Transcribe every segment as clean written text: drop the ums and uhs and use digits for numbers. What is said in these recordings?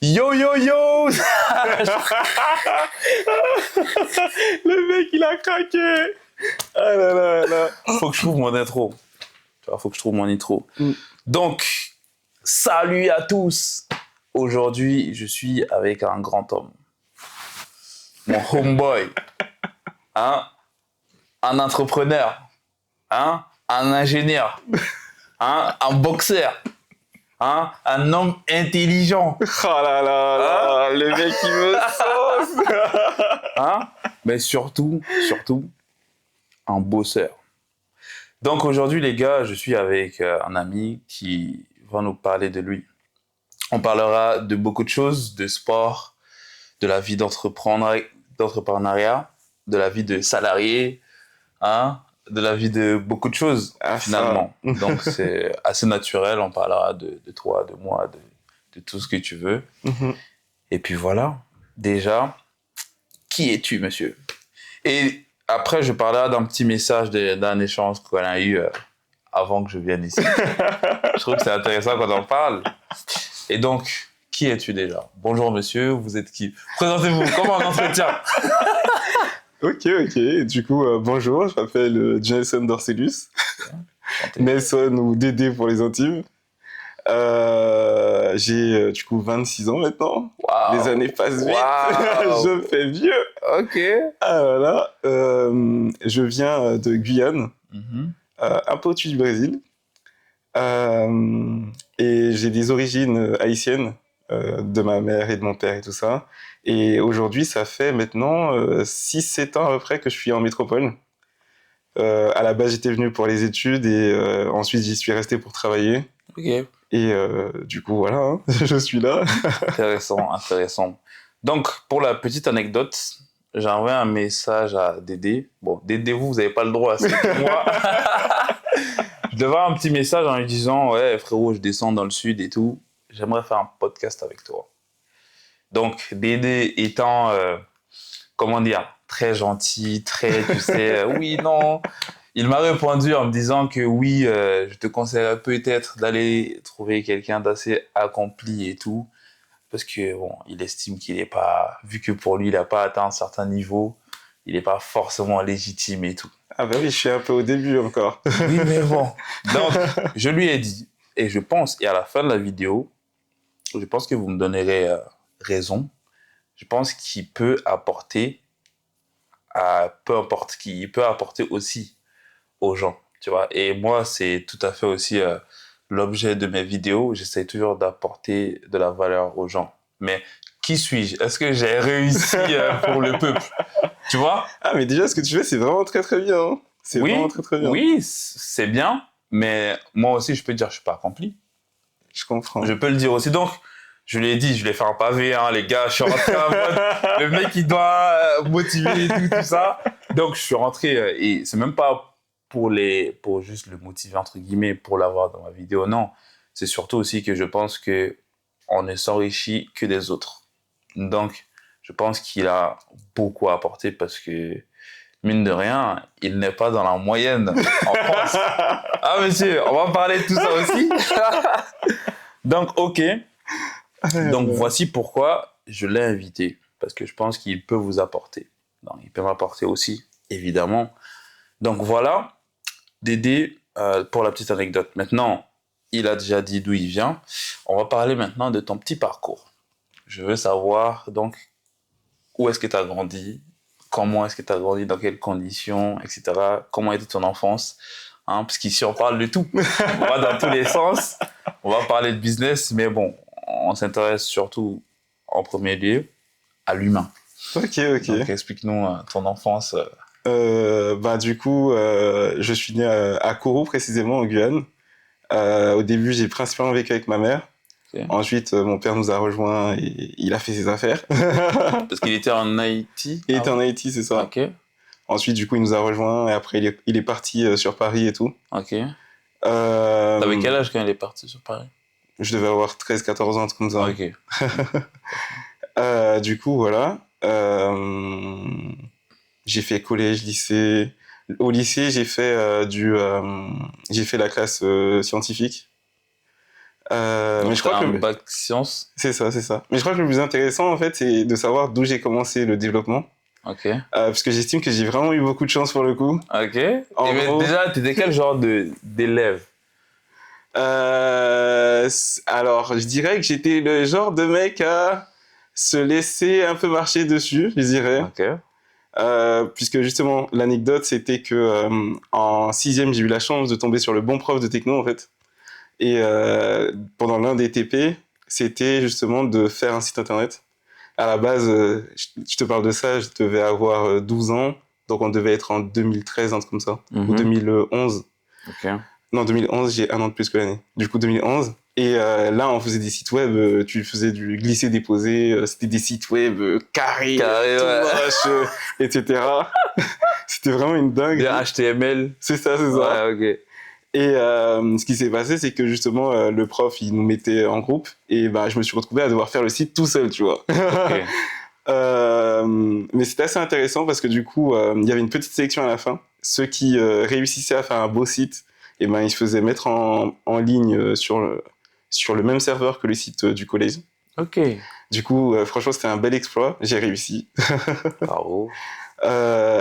Yo yo yo. Le mec, il a craqué. Ah là là là. Faut que je trouve mon intro. Tu vois, faut que je trouve mon intro. Mm. Donc, salut à tous. Aujourd'hui, je suis avec un grand homme. Mon homeboy. Hein? Un entrepreneur. Hein? Un ingénieur. Hein? Un boxeur. Hein? Un homme intelligent. Oh là là là. Le mec, il me sauce. Hein? Mais surtout, un bosseur. Donc aujourd'hui, les gars, je suis avec un ami qui va nous parler de lui. On parlera de beaucoup de choses, de sport, de la vie d'entrepreneuriat, de la vie de salarié, hein, de la vie de beaucoup de choses, Ah, finalement. Donc c'est assez naturel, on parlera de toi, de moi, de tout ce que tu veux. Mhm. Et puis voilà, déjà, qui es-tu, monsieur? Et après, je parlerai d'un petit message d'un échange qu'on a eu avant que je vienne ici. Je trouve que c'est intéressant quand on parle. Et donc, qui es-tu déjà? Bonjour monsieur, vous êtes qui? Présentez-vous, comment un entretien? Ok. Du coup, bonjour, je m'appelle Jason Dorcelus. Nelson ou Dédé pour les intimes. J'ai du coup 26 ans maintenant. Wow. Les années passent vite. Wow. Je me fais vieux. Ok. Ah voilà. Je viens de Guyane, un peu au-dessus du Brésil. Et j'ai des origines haïtiennes de ma mère et de mon père et tout ça. Et aujourd'hui, ça fait maintenant 6-7 ans à peu près que je suis en métropole. À la base, j'étais venu pour les études et ensuite, j'y suis resté pour travailler. Ok. Et du coup, voilà, hein, je suis là. Intéressant. Donc, pour la petite anecdote, j'ai envoyé un message à Dédé. Bon, Dédé, vous n'avez pas le droit, c'est moi. Je devais avoir un petit message en lui disant « Ouais, frérot, je descends dans le sud et tout. J'aimerais faire un podcast avec toi. » Donc, Dédé étant, comment dire, très gentil, très, tu sais, oui, non. Il m'a répondu en me disant que oui, je te conseillerais peut-être d'aller trouver quelqu'un d'assez accompli et tout. Parce que, bon, il estime qu'il n'est pas, vu que pour lui, il n'a pas atteint un certain niveau, il n'est pas forcément légitime et tout. Ah bah oui, je suis un peu au début encore. Oui, mais bon. Donc, je lui ai dit, et je pense, et à la fin de la vidéo, je pense que vous me donnerez raison, je pense qu'il peut apporter, peu importe qui, il peut apporter aussi aux gens, tu vois. Et moi, c'est tout à fait aussi l'objet de mes vidéos. J'essaie toujours d'apporter de la valeur aux gens. Mais qui suis-je? Est-ce que j'ai réussi pour le peuple? Tu vois? Ah, mais déjà, ce que tu fais, c'est vraiment très très bien. Hein. C'est vraiment très très bien. Oui, c'est bien. Mais moi aussi, je peux dire que je suis pas accompli. Je comprends. Je peux le dire aussi. Donc, je l'ai dit, je l'ai fait un pavé, hein, les gars. Je suis rentré en mode, le mec, il doit motiver et tout ça. Donc, je suis rentré, et c'est même pas pour juste le motiver, entre guillemets, pour l'avoir dans ma vidéo. Non. C'est surtout aussi que je pense que on ne s'enrichit que des autres. Donc, je pense qu'il a beaucoup à apporter parce que, mine de rien, il n'est pas dans la moyenne en France. Ah, monsieur, on va parler de tout ça aussi. Donc, ok. Donc, voici pourquoi je l'ai invité. Parce que je pense qu'il peut vous apporter. Donc, il peut m'apporter aussi, évidemment. Donc, voilà. Dédé, pour la petite anecdote. Maintenant, il a déjà dit d'où il vient. On va parler maintenant de ton petit parcours. Je veux savoir, donc, où est-ce que tu as grandi, comment est-ce que tu as grandi, dans quelles conditions, etc. Comment était ton enfance, hein, parce qu'ici, on parle de tout. On va dans tous les sens. On va parler de business, mais bon, on s'intéresse surtout, en premier lieu, à l'humain. Ok. Donc, explique-nous ton enfance. Du coup, je suis né à Kourou, précisément, en Guyane. Au début, j'ai principalement vécu avec ma mère. Okay. Ensuite, mon père nous a rejoints et il a fait ses affaires. Parce qu'il était en Haïti. Il était en Haïti, c'est ça. Ok. Ensuite, du coup, il nous a rejoints et après, il est parti sur Paris et tout. Ok. T'avais quel âge quand il est parti sur Paris? Je devais avoir 13-14 ans, un truc comme ça. Ok. Du coup, voilà. J'ai fait collège, lycée. Au lycée, j'ai fait j'ai fait la classe scientifique. Donc, Mais je crois t'as que un bac sciences. c'est ça, c'est ça. Mais je crois que le plus intéressant, en fait, c'est de savoir d'où j'ai commencé le développement. Ok. Parce que j'estime que j'ai vraiment eu beaucoup de chance pour le coup. Ok. Et En mais gros, déjà, t'étais quel genre d'élève? alors, je dirais que j'étais le genre de mec à se laisser un peu marcher dessus, je dirais. Ok. Puisque justement, l'anecdote, c'était que en sixième, j'ai eu la chance de tomber sur le bon prof de techno, en fait. Et pendant l'un des TP, c'était justement de faire un site internet. À la base, je te parle de ça, je devais avoir 12 ans, donc on devait être en 2013, un truc comme ça, ou 2011. Ok. Non, 2011, j'ai un an de plus que l'année. Du coup, 2011. Et là, on faisait des sites web, tu faisais du glisser-déposer, c'était des sites web carrés, Carré, tout ouais. moche, etc. C'était vraiment une dingue. Bien HTML. C'est ça, c'est ça. Ouais, ok. Et ce qui s'est passé, c'est que justement, le prof, il nous mettait en groupe, et bah, je me suis retrouvé à devoir faire le site tout seul, tu vois. Ok. Mais c'était assez intéressant parce que du coup, il y avait une petite sélection à la fin. Ceux qui réussissaient à faire un beau site, et ben, ils se faisaient mettre en ligne sur le même serveur que le site du collège. Ok. Du coup, franchement, c'était un bel exploit. J'ai réussi. Bravo.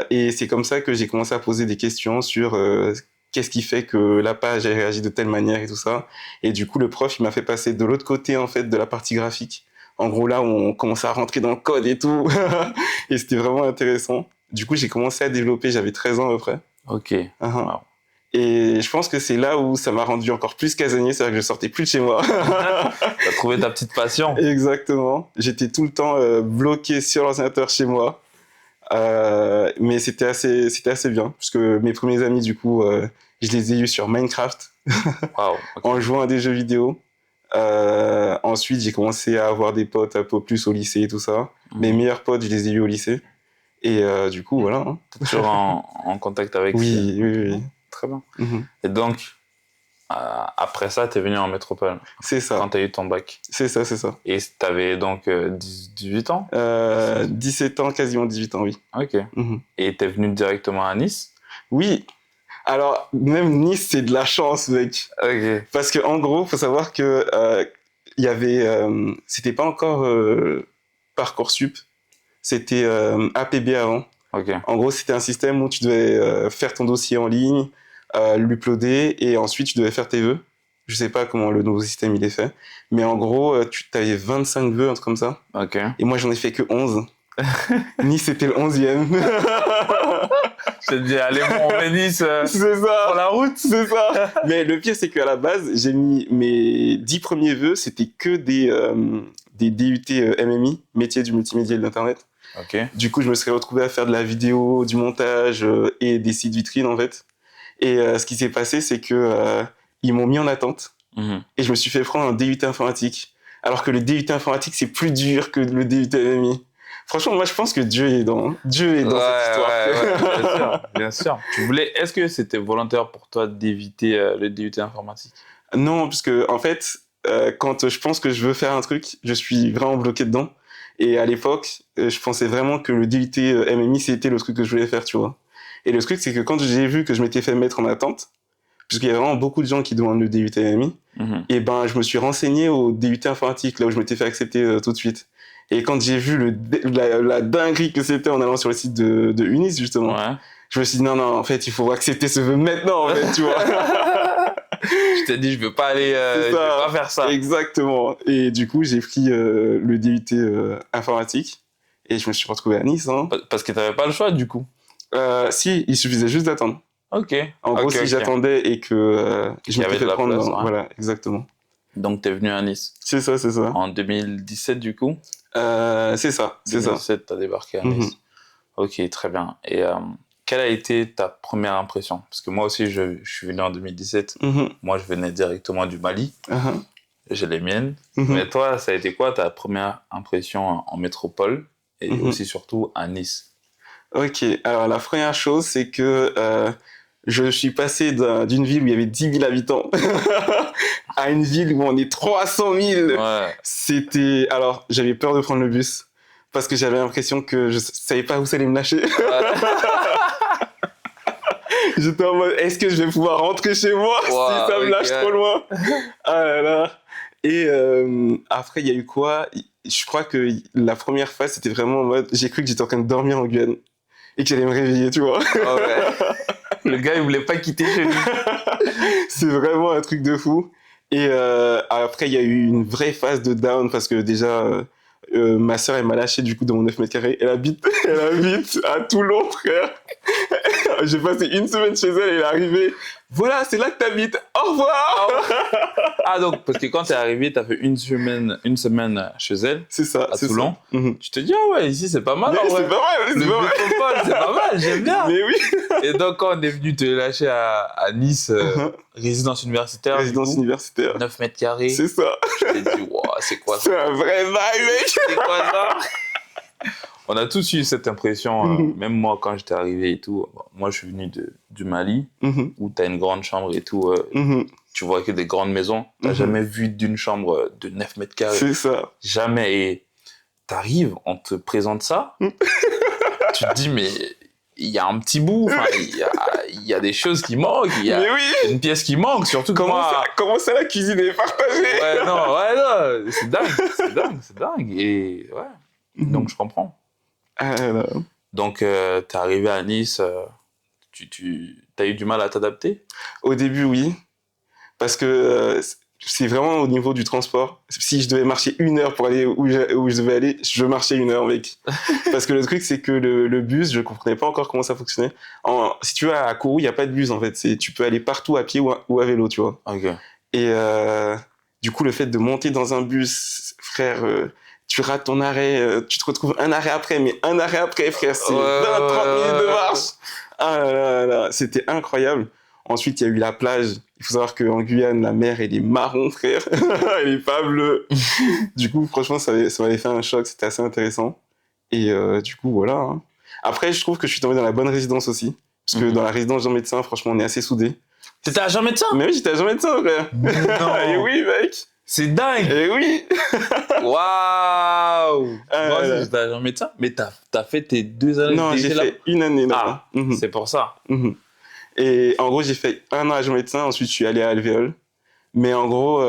Et c'est comme ça que j'ai commencé à poser des questions sur qu'est-ce qui fait que la page a réagi de telle manière et tout ça. Et du coup, le prof, il m'a fait passer de l'autre côté, en fait, de la partie graphique. En gros, là où on commençait à rentrer dans le code et tout. Et c'était vraiment intéressant. Du coup, j'ai commencé à développer, j'avais 13 ans à peu près. Ok. Wow. Et je pense que c'est là où ça m'a rendu encore plus casanier, c'est-à-dire que je sortais plus de chez moi. T'as trouvé ta petite passion. Exactement. J'étais tout le temps bloqué sur l'ordinateur chez moi. Mais c'était assez bien, parce que mes premiers amis, du coup, je les ai eus sur Minecraft, Wow. Ok. en jouant à des jeux vidéo. Ensuite, j'ai commencé à avoir des potes un peu plus au lycée et tout ça. Mes meilleurs potes, je les ai eus au lycée. Et du coup, voilà. Hein. T'es toujours en contact avec Oui, oui, oui. Très bien. Mhm. Et donc, après ça, t'es venu en métropole C'est ça, quand t'as eu ton bac. c'est ça, c'est ça. Et t'avais donc 18 ans? 17 ans, quasiment 18 ans, oui. Ok. Mhm. Et t'es venu directement à Nice? Oui. Alors, même Nice, c'est de la chance, mec. Ok. Parce que en gros, faut savoir que il y avait, c'était pas encore Parcoursup, c'était APB avant. Ok. En gros, c'était un système où tu devais faire ton dossier en ligne, l'uploader et ensuite tu devais faire tes vœux. Je sais pas comment le nouveau système il est fait, mais en gros, tu avais 25 vœux, un truc comme ça. Ok. Et moi, j'en ai fait que 11. Nice, c'était le 11e. Je te dis, allez, bon, on va Nice C'est ça. pour la route. C'est ça. Mais le pire, c'est qu'à la base, j'ai mis mes 10 premiers vœux, c'était que des DUT MMI, métier du multimédia et de l'Internet. Ok. Du coup, je me serais retrouvé à faire de la vidéo, du montage et des sites vitrines, en fait. Et ce qui s'est passé, c'est que ils m'ont mis en attente Mhm. et je me suis fait prendre un DUT informatique. Alors que le DUT informatique, c'est plus dur que le DUT MMI. Franchement, moi, je pense que Dieu est dans cette histoire. Ouais, bien sûr, bien sûr. Est-ce que c'était volontaire pour toi d'éviter le DUT informatique? Non, parce que en fait, quand je pense que je veux faire un truc, je suis vraiment bloqué dedans. Et à l'époque, je pensais vraiment que le DUT MMI, c'était le truc que je voulais faire, tu vois. Et le truc, c'est que quand j'ai vu que je m'étais fait mettre en attente, puisqu'il y a vraiment beaucoup de gens qui demandent le DUT MMI, Mhm. et ben, je me suis renseigné au DUT informatique, là où je m'étais fait accepter tout de suite. Et quand j'ai vu la dinguerie que c'était en allant sur le site de Unis, justement, Ouais. je me suis dit, non, en fait, il faut accepter ce vœu maintenant, en fait, tu vois. Je t'ai dit, je veux pas aller, C'est je veux ça. pas faire ça. Exactement. Et du coup, j'ai pris le DUT informatique et je me suis retrouvé à Nice. Hein. Parce que t'avais pas le choix, du coup. Si, il suffisait juste d'attendre. Ok. En gros, si j'attendais et que je y avait m'étais de fait la prendre... place, ouais. Voilà, exactement. Donc, t'es venu à Nice. C'est ça, c'est ça. En 2017, du coup? C'est ça, c'est ça. 2017, t'as débarqué à Nice. Ok, très bien. Et quelle a été ta première impression? Parce que moi aussi, je suis venu en 2017. Mhm. Moi, je venais directement du Mali. Uh-huh. J'ai les miennes. Mhm. Mais toi, ça a été quoi ta première impression en métropole et aussi surtout à Nice? Ok, alors la première chose, c'est que je suis passé d'une ville où il y avait 10 000 habitants à une ville où on est 300 000. Ouais. C'était... Alors, j'avais peur de prendre le bus parce que j'avais l'impression que je savais pas où ça allait me lâcher. J'étais en mode, est-ce que je vais pouvoir rentrer chez moi si ça me lâche trop loin? Ah là là. Et après, il y a eu quoi? Je crois que la première phase, c'était vraiment en mode, j'ai cru que j'étais en train de dormir en Guyane et que j'allais me réveiller, tu vois. Ah ouais. Le gars, il voulait pas quitter chez lui. C'est vraiment un truc de fou. Et après, il y a eu une vraie phase de down parce que déjà, ma sœur, elle m'a lâché du coup dans mon 9 mètres carrés. Elle habite à Toulon, frère. J'ai passé une semaine chez elle et elle est arrivée. Voilà, c'est là que t'habites. Au revoir. Ah, donc, parce que quand t'es arrivé, t'as fait une semaine chez elle, C'est ça, à c'est Toulon. ça. Tu te dis, ah ouais, ici, c'est pas mal. Mais En vrai. c'est pas mal, Le c'est pas mal. métropole, c'est pas mal, j'aime bien. Mais oui. Et donc, quand on est venu te lâcher à Nice, résidence universitaire, Résidence du coup, universitaire. 9 mètres carrés, C'est ça. je t'ai dit, wow, c'est quoi ça? C'est un vrai vibe, mec. C'est quoi ça? On a tous eu cette impression, même moi quand j'étais arrivé et tout. Bon, moi je suis venu du Mali, où t'as une grande chambre et tout. Tu vois que des grandes maisons. T'as jamais vu d'une chambre de 9 mètres carrés. C'est ça. Jamais. Et t'arrives, on te présente ça. Tu te dis, mais il y a un petit bout. Il y a des choses qui manquent. Il y a Mais oui. une pièce qui manque. Surtout que moi... Comment ça, la cuisine est partagée? Ouais, non. C'est dingue. Et ouais. Donc je comprends. Ah, là. Donc, t'es arrivé à Nice, t'as eu du mal à t'adapter? Au début, oui. Parce que c'est vraiment au niveau du transport. Si je devais marcher 1 heure pour aller où je devais aller, je marchais 1 heure, mec. Parce que le truc, c'est que le bus, je comprenais pas encore comment ça fonctionnait. Si tu vas à Kourou, il n'y a pas de bus, en fait. Tu peux aller partout à pied ou à vélo, tu vois. Ok. Et du coup, le fait de monter dans un bus, frère... tu rates ton arrêt, tu te retrouves un arrêt après, frère, c'est 20-30 minutes de marche. Ah là là, c'était incroyable. Ensuite, il y a eu la plage. Il faut savoir qu'en Guyane, la mer, elle est marron, frère. Elle est pas bleue. Du coup, franchement, ça m'avait fait un choc. C'était assez intéressant. Et du coup, voilà. Hein. Après, je trouve que je suis tombé dans la bonne résidence aussi. Parce que dans la résidence Jean Médecin, franchement, on est assez soudés. T'étais à Jean Médecin? Mais oui, j'étais à Jean Médecin, frère. Non. Et oui, mec. C'est dingue. Et oui. Waouh. Moi aussi, là. j'étais à Jean Médecin. Mais t'as fait tes 2 années Non, j'ai là? fait 1 année Ah, là. c'est pour ça. Et en gros, j'ai fait 1 an à Jean Médecin, ensuite je suis allé à Alvéole. Mais en gros,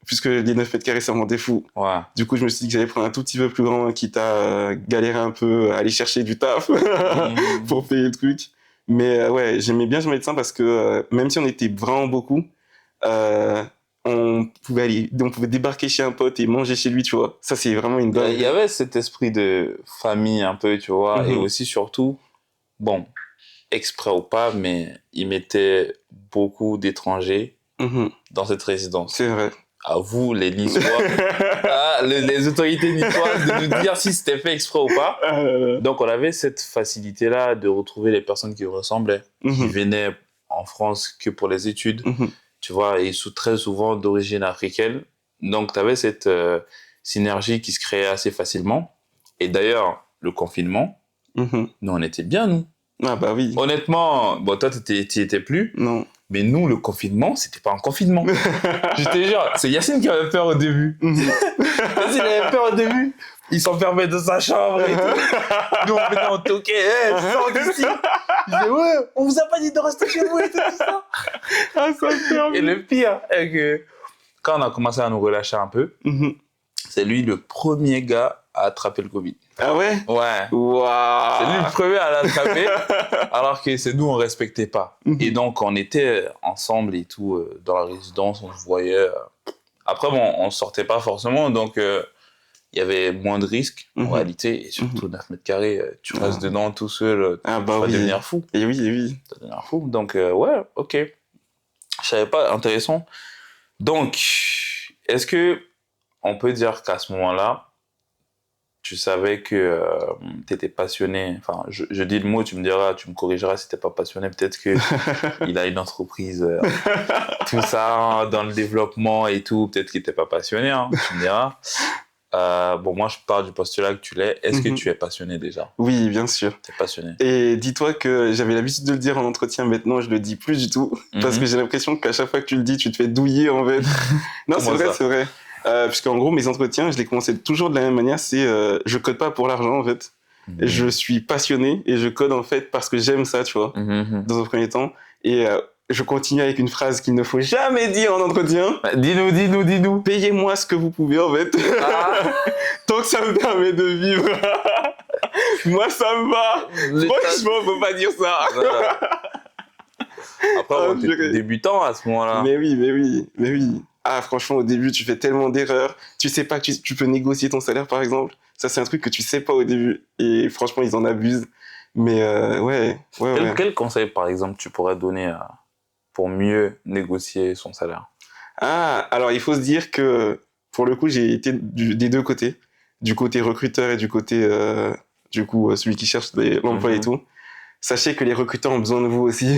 puisque les 9 mètres carrés, ça me rendait fou. Ouais. Du coup, je me suis dit que j'allais prendre un tout petit peu plus grand, quitte à galérer un peu, à aller chercher du taf pour payer le truc. Mais ouais, j'aimais bien Jean Médecin parce que même si on était vraiment beaucoup, on pouvait débarquer chez un pote et manger chez lui, tu vois. Ça, c'est vraiment une dingue. Il y avait cet esprit de famille un peu, tu vois. Et aussi, surtout, bon, exprès ou pas, mais ils mettaient beaucoup d'étrangers dans cette résidence. C'est vrai. À vous, les Niçois, les autorités niçoises, de nous dire si c'était fait exprès ou pas. Donc, on avait cette facilité-là de retrouver les personnes qui nous ressemblaient, qui venaient en France que pour les études, tu vois, et très souvent d'origine africaine. Donc, tu avais cette synergie qui se créait assez facilement. Et d'ailleurs, le confinement, nous, on était bien, nous. Ah bah oui. Honnêtement, bon, toi, t'y étais plus. Non. Mais nous, le confinement, c'était pas un confinement. Je te jure, c'est Yacine qui avait peur au début. Yacine avait peur au début. Il s'enfermait dans sa chambre et tout. Nous, on venait en toquait. Hey, sors d'ici. Il disait, ouais, on vous a pas dit de rester chez vous et tout ça. Ah, ça me fait Et le pire est que quand on a commencé à nous relâcher un peu, c'est lui le premier gars à attraper le Covid. Ah ouais? Ouais. Waouh. C'est lui le premier à l'attraper, alors que c'est nous, on respectait pas. Et donc, on était ensemble et tout, dans la résidence, on se voyait. Après, bon, on sortait pas forcément, donc il y avait moins de risques, en réalité. Et surtout, 9 mètres carrés, tu restes dedans tout seul, bah tu vas devenir fou. Et oui, et oui. Tu vas devenir fou. Donc, ouais, ok. Je savais pas, intéressant. Donc, est-ce que on peut dire qu'à ce moment-là, tu savais que tu étais passionné, enfin, je dis le mot, tu me diras, tu me corrigeras si tu n'es pas passionné, peut-être qu'il a une entreprise, tout ça, dans le développement et tout, peut-être qu'il n'était pas passionné, hein, tu me diras. Bon, moi, je pars du postulat que tu l'es. Est-ce que tu es passionné déjà? Oui, bien sûr. Tu es passionné. Et dis-toi que j'avais l'habitude de le dire en entretien, maintenant je le dis plus du tout, parce que j'ai l'impression qu'à chaque fois que tu le dis, tu te fais douiller en fait. Non, c'est vrai. Puisqu'en gros, mes entretiens, je les commençais toujours de la même manière, c'est je code pas pour l'argent en fait. Je suis passionné et je code en fait parce que j'aime ça, tu vois, dans un premier temps. Et je continue avec une phrase qu'il ne faut jamais dire en entretien. Dis-nous. Payez-moi ce que vous pouvez, en fait. Ah, Tant que ça me permet de vivre. Moi, ça me va. Franchement, faut pas dire ça. voilà. Après, Ah, on était débutant à ce moment-là. Mais oui. Ah, franchement, au début, tu fais tellement d'erreurs. Tu sais pas que tu peux négocier ton salaire, par exemple. Ça, c'est un truc que tu sais pas au début. Et franchement, ils en abusent. Mais ouais. Quel conseil, par exemple, tu pourrais donner pour mieux négocier son salaire? Ah, alors il faut se dire que, pour le coup, j'ai été des deux côtés. Du côté recruteur et du côté, celui qui cherche l'emploi et tout. Sachez que les recruteurs ont besoin de vous aussi.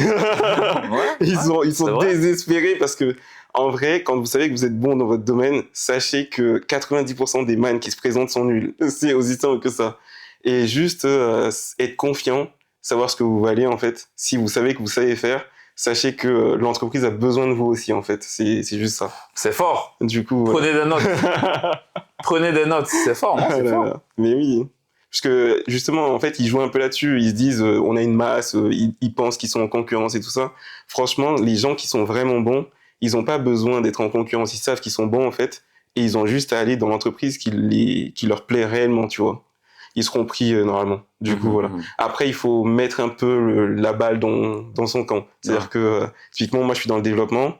Ils sont désespérés parce que, en vrai, quand vous savez que vous êtes bon dans votre domaine, sachez que 90% des man qui se présentent sont nuls. C'est aussi simple que ça. Et juste être confiant, savoir ce que vous valez, en fait. Si vous savez que vous savez faire, sachez que l'entreprise a besoin de vous aussi, en fait. C'est juste ça. C'est fort. Du coup, Prenez des notes. Prenez des notes. C'est fort, non? C'est fort. Mais oui. Parce que justement, en fait, ils jouent un peu là-dessus. Ils se disent, on a une masse, ils pensent qu'ils sont en concurrence et tout ça. Franchement, les gens qui sont vraiment bons, ils n'ont pas besoin d'être en concurrence. Ils savent qu'ils sont bons, en fait. Et ils ont juste à aller dans l'entreprise qui leur plaît réellement, tu vois. Ils seront pris normalement. Du coup, voilà. Après, il faut mettre un peu la balle dans son camp. C'est-à-dire que, typiquement, moi, je suis dans le développement.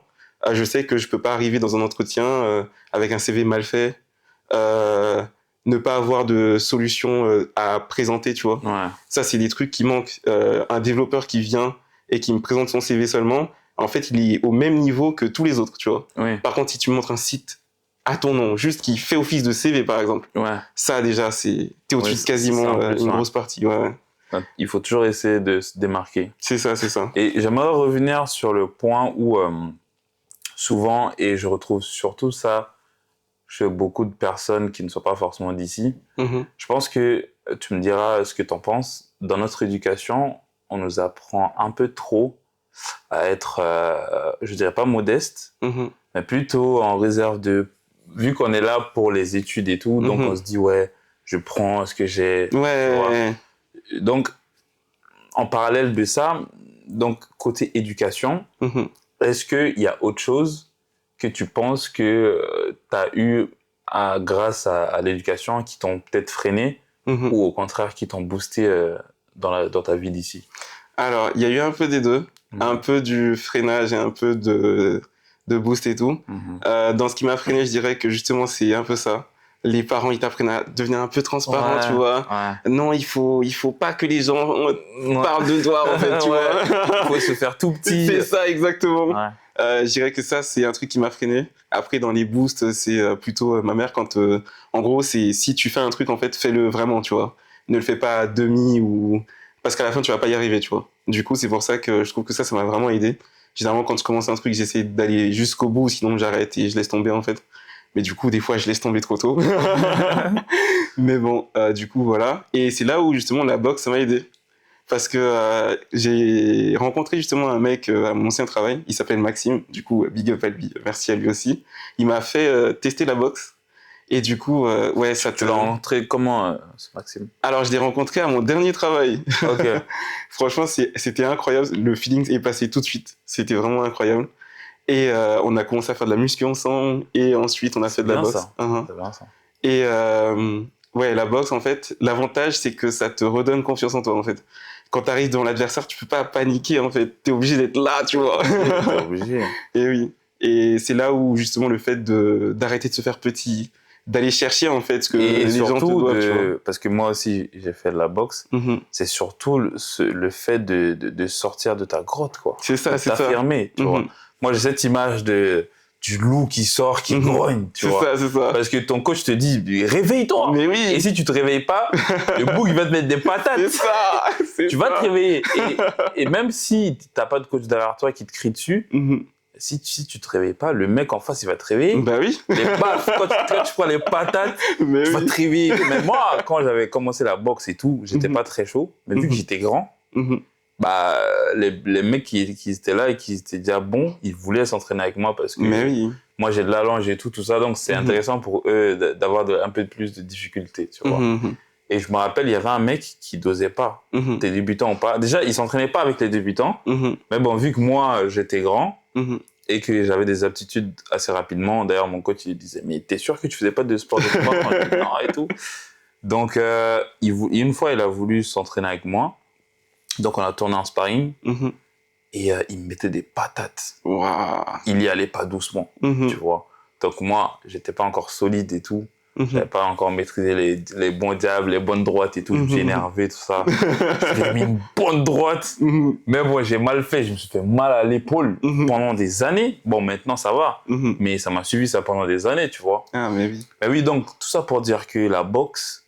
Je sais que je peux pas arriver dans un entretien avec un CV mal fait. Ne pas avoir de solution à présenter, tu vois. Ouais. Ça, c'est des trucs qui manquent. Un développeur qui vient et qui me présente son CV seulement, en fait, il est au même niveau que tous les autres, tu vois. Oui. Par contre, si tu montres un site à ton nom, juste qui fait office de CV, par exemple, ça, déjà, t'es au-dessus de quasiment une grosse partie. Ouais. Il faut toujours essayer de se démarquer. C'est ça. Et j'aimerais revenir sur le point où, souvent, et je retrouve surtout ça chez beaucoup de personnes qui ne sont pas forcément d'ici. Je pense que tu me diras ce que tu en penses. Dans notre éducation, on nous apprend un peu trop à être, je dirais pas modeste, mais plutôt en réserve de... Vu qu'on est là pour les études et tout, donc on se dit, ouais, je prends ce que j'ai. Ouais. Donc, en parallèle de ça, donc côté éducation, est-ce qu'il y a autre chose que tu penses que tu as eu grâce à l'éducation qui t'ont peut-être freiné ou au contraire qui t'ont boosté dans ta vie d'ici? Alors, il y a eu un peu des deux. Un peu du freinage et un peu de boost et tout. Dans ce qui m'a freiné, je dirais que justement, c'est un peu ça. Les parents, ils t'apprennent à devenir un peu transparent, tu vois. Non, il faut pas que les gens parlent de toi, en fait, tu vois. Il faut se faire tout petit. C'est ça, exactement. Je dirais que ça, c'est un truc qui m'a freiné. Après, dans les boosts, c'est plutôt ma mère quand... en gros, c'est si tu fais un truc, en fait, fais-le vraiment, tu vois. Ne le fais pas à demi ou... Parce qu'à la fin, tu vas pas y arriver, tu vois. Du coup, c'est pour ça que je trouve que ça m'a vraiment aidé. Généralement, quand je commence un truc, j'essaie d'aller jusqu'au bout, sinon j'arrête et je laisse tomber, en fait. Mais du coup, des fois, je laisse tomber trop tôt. Mais bon, du coup, voilà. Et c'est là où, justement, la boxe, ça m'a aidé. Parce que j'ai rencontré, justement, un mec à mon ancien travail. Il s'appelle Maxime. Du coup, big up à lui. Merci à lui aussi. Il m'a fait tester la boxe. Et du coup, ouais, ça te... Tu l'as rencontré comment, ce Maxime? Alors, je l'ai rencontré à mon dernier travail. Ok. Franchement, c'était incroyable. Le feeling est passé tout de suite. C'était vraiment incroyable. Et on a commencé à faire de la muscu ensemble. Et ensuite, on a fait de la boxe. C'est bien ça. Et ouais, la boxe, en fait, l'avantage, c'est que ça te redonne confiance en toi, en fait. Quand tu arrives devant l'adversaire, tu peux pas paniquer, en fait. Tu es obligé d'être là, tu vois. T'es obligé. Et oui. Et c'est là où, justement, le fait d'arrêter de se faire petit, d'aller chercher, en fait, ce que les gens te doivent, tu vois. Parce que moi aussi, j'ai fait de la boxe. C'est surtout le fait de sortir de ta grotte, quoi. C'est ça, c'est ça. T'affirmer, tu vois. Moi, j'ai cette image du loup qui sort, qui grogne, tu vois. C'est ça. Parce que ton coach te dit, réveille-toi. Mais oui. Et si tu te réveilles pas, le bouc, il va te mettre des patates. C'est ça. Tu vas te réveiller. Et même si t'as pas de coach derrière toi qui te crie dessus, si tu te réveilles pas, le mec en face, il va te réveiller. Bah oui. Quand tu prends les patates, tu vas te réveiller. Mais moi, quand j'avais commencé la boxe et tout, j'étais pas très chaud. Mais vu que j'étais grand, bah, les mecs qui étaient là et qui étaient déjà bons, ils voulaient s'entraîner avec moi parce que moi, j'ai de l'allonge et tout ça. Donc, c'est intéressant pour eux d'avoir un peu plus de difficultés, tu vois. Et je me rappelle, il y avait un mec qui dosait pas. T'es débutant ou pas. Déjà, il s'entraînait pas avec les débutants. Mais bon, vu que moi, j'étais grand et que j'avais des aptitudes assez rapidement, d'ailleurs, mon coach, il disait, mais t'es sûr que tu faisais pas de sport de combat quand je dis non et tout. Donc, une fois, il a voulu s'entraîner avec moi. Donc, on a tourné en sparring. Et il me mettait des patates. Waouh. Il y allait pas doucement, tu vois. Donc moi, j'étais pas encore solide et tout. J'avais pas encore maîtrisé les bons diables, les bonnes droites et tout. Je me suis énervé, tout ça. J'ai mis une bonne droite. Mais bon, j'ai mal fait. Je me suis fait mal à l'épaule pendant des années. Bon, maintenant, ça va. Mais ça m'a suivi ça pendant des années, tu vois. Ah, mais oui. Mais oui, donc, tout ça pour dire que la boxe,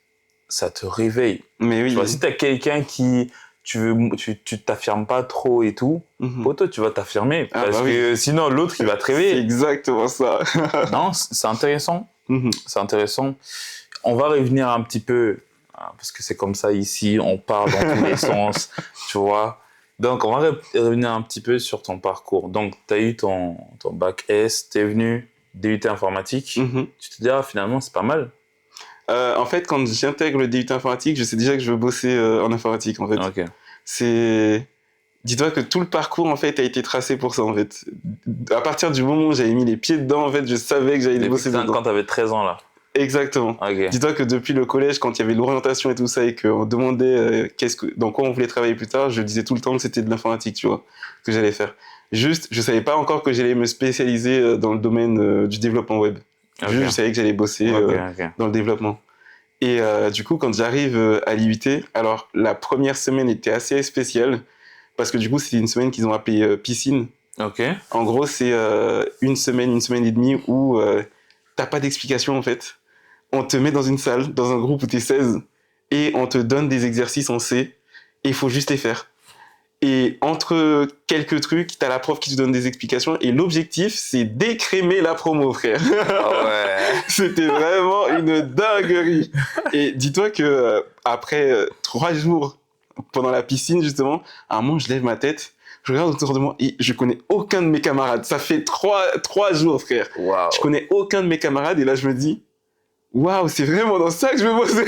ça te réveille. Mais oui. Tu vois, si t'as quelqu'un qui... tu t'affirmes pas trop et tout, poto, tu vas t'affirmer. Parce que sinon, l'autre, il va te réveiller. C'est exactement ça. Non, c'est intéressant. C'est intéressant. On va revenir un petit peu, parce que c'est comme ça ici, on parle dans tous les sens, tu vois. Donc, on va revenir un petit peu sur ton parcours. Donc, tu as eu ton bac S, tu es venu DUT informatique. Tu te dis, finalement, c'est pas mal. En fait, quand j'intègre le DUT informatique, je sais déjà que je veux bosser en informatique, en fait. Ok. Dis-toi que tout le parcours, en fait, a été tracé pour ça, en fait. À partir du moment où j'avais mis les pieds dedans, en fait, je savais que j'allais bosser dedans. Quand t'avais 13 ans, là. Exactement. Okay. Dis-toi que depuis le collège, quand il y avait l'orientation et tout ça, et qu'on demandait dans quoi on voulait travailler plus tard, je disais tout le temps que c'était de l'informatique, tu vois, que j'allais faire. Juste, je savais pas encore que j'allais me spécialiser dans le domaine du développement web. Okay. Juste, je savais que j'allais bosser dans le développement. Et du coup, quand j'arrive à l'IUT, alors la première semaine était assez spéciale, parce que du coup, c'était une semaine qu'ils ont appelée piscine. Ok. En gros, c'est une semaine et demie où t'as pas d'explication, en fait. On te met dans une salle, dans un groupe où t'es 16, et on te donne des exercices en C, et il faut juste les faire. Et entre quelques trucs, t'as la prof qui te donne des explications, et l'objectif, c'est d'écrémer la promo, frère. Ah ouais. C'était vraiment une dinguerie. Et dis-toi que après 3 jours pendant la piscine, justement, à un moment, je lève ma tête, je regarde autour de moi et je connais aucun de mes camarades. Ça fait 3 jours, frère. Wow. Je connais aucun de mes camarades et là, je me dis, waouh, c'est vraiment dans ça que je veux bosser.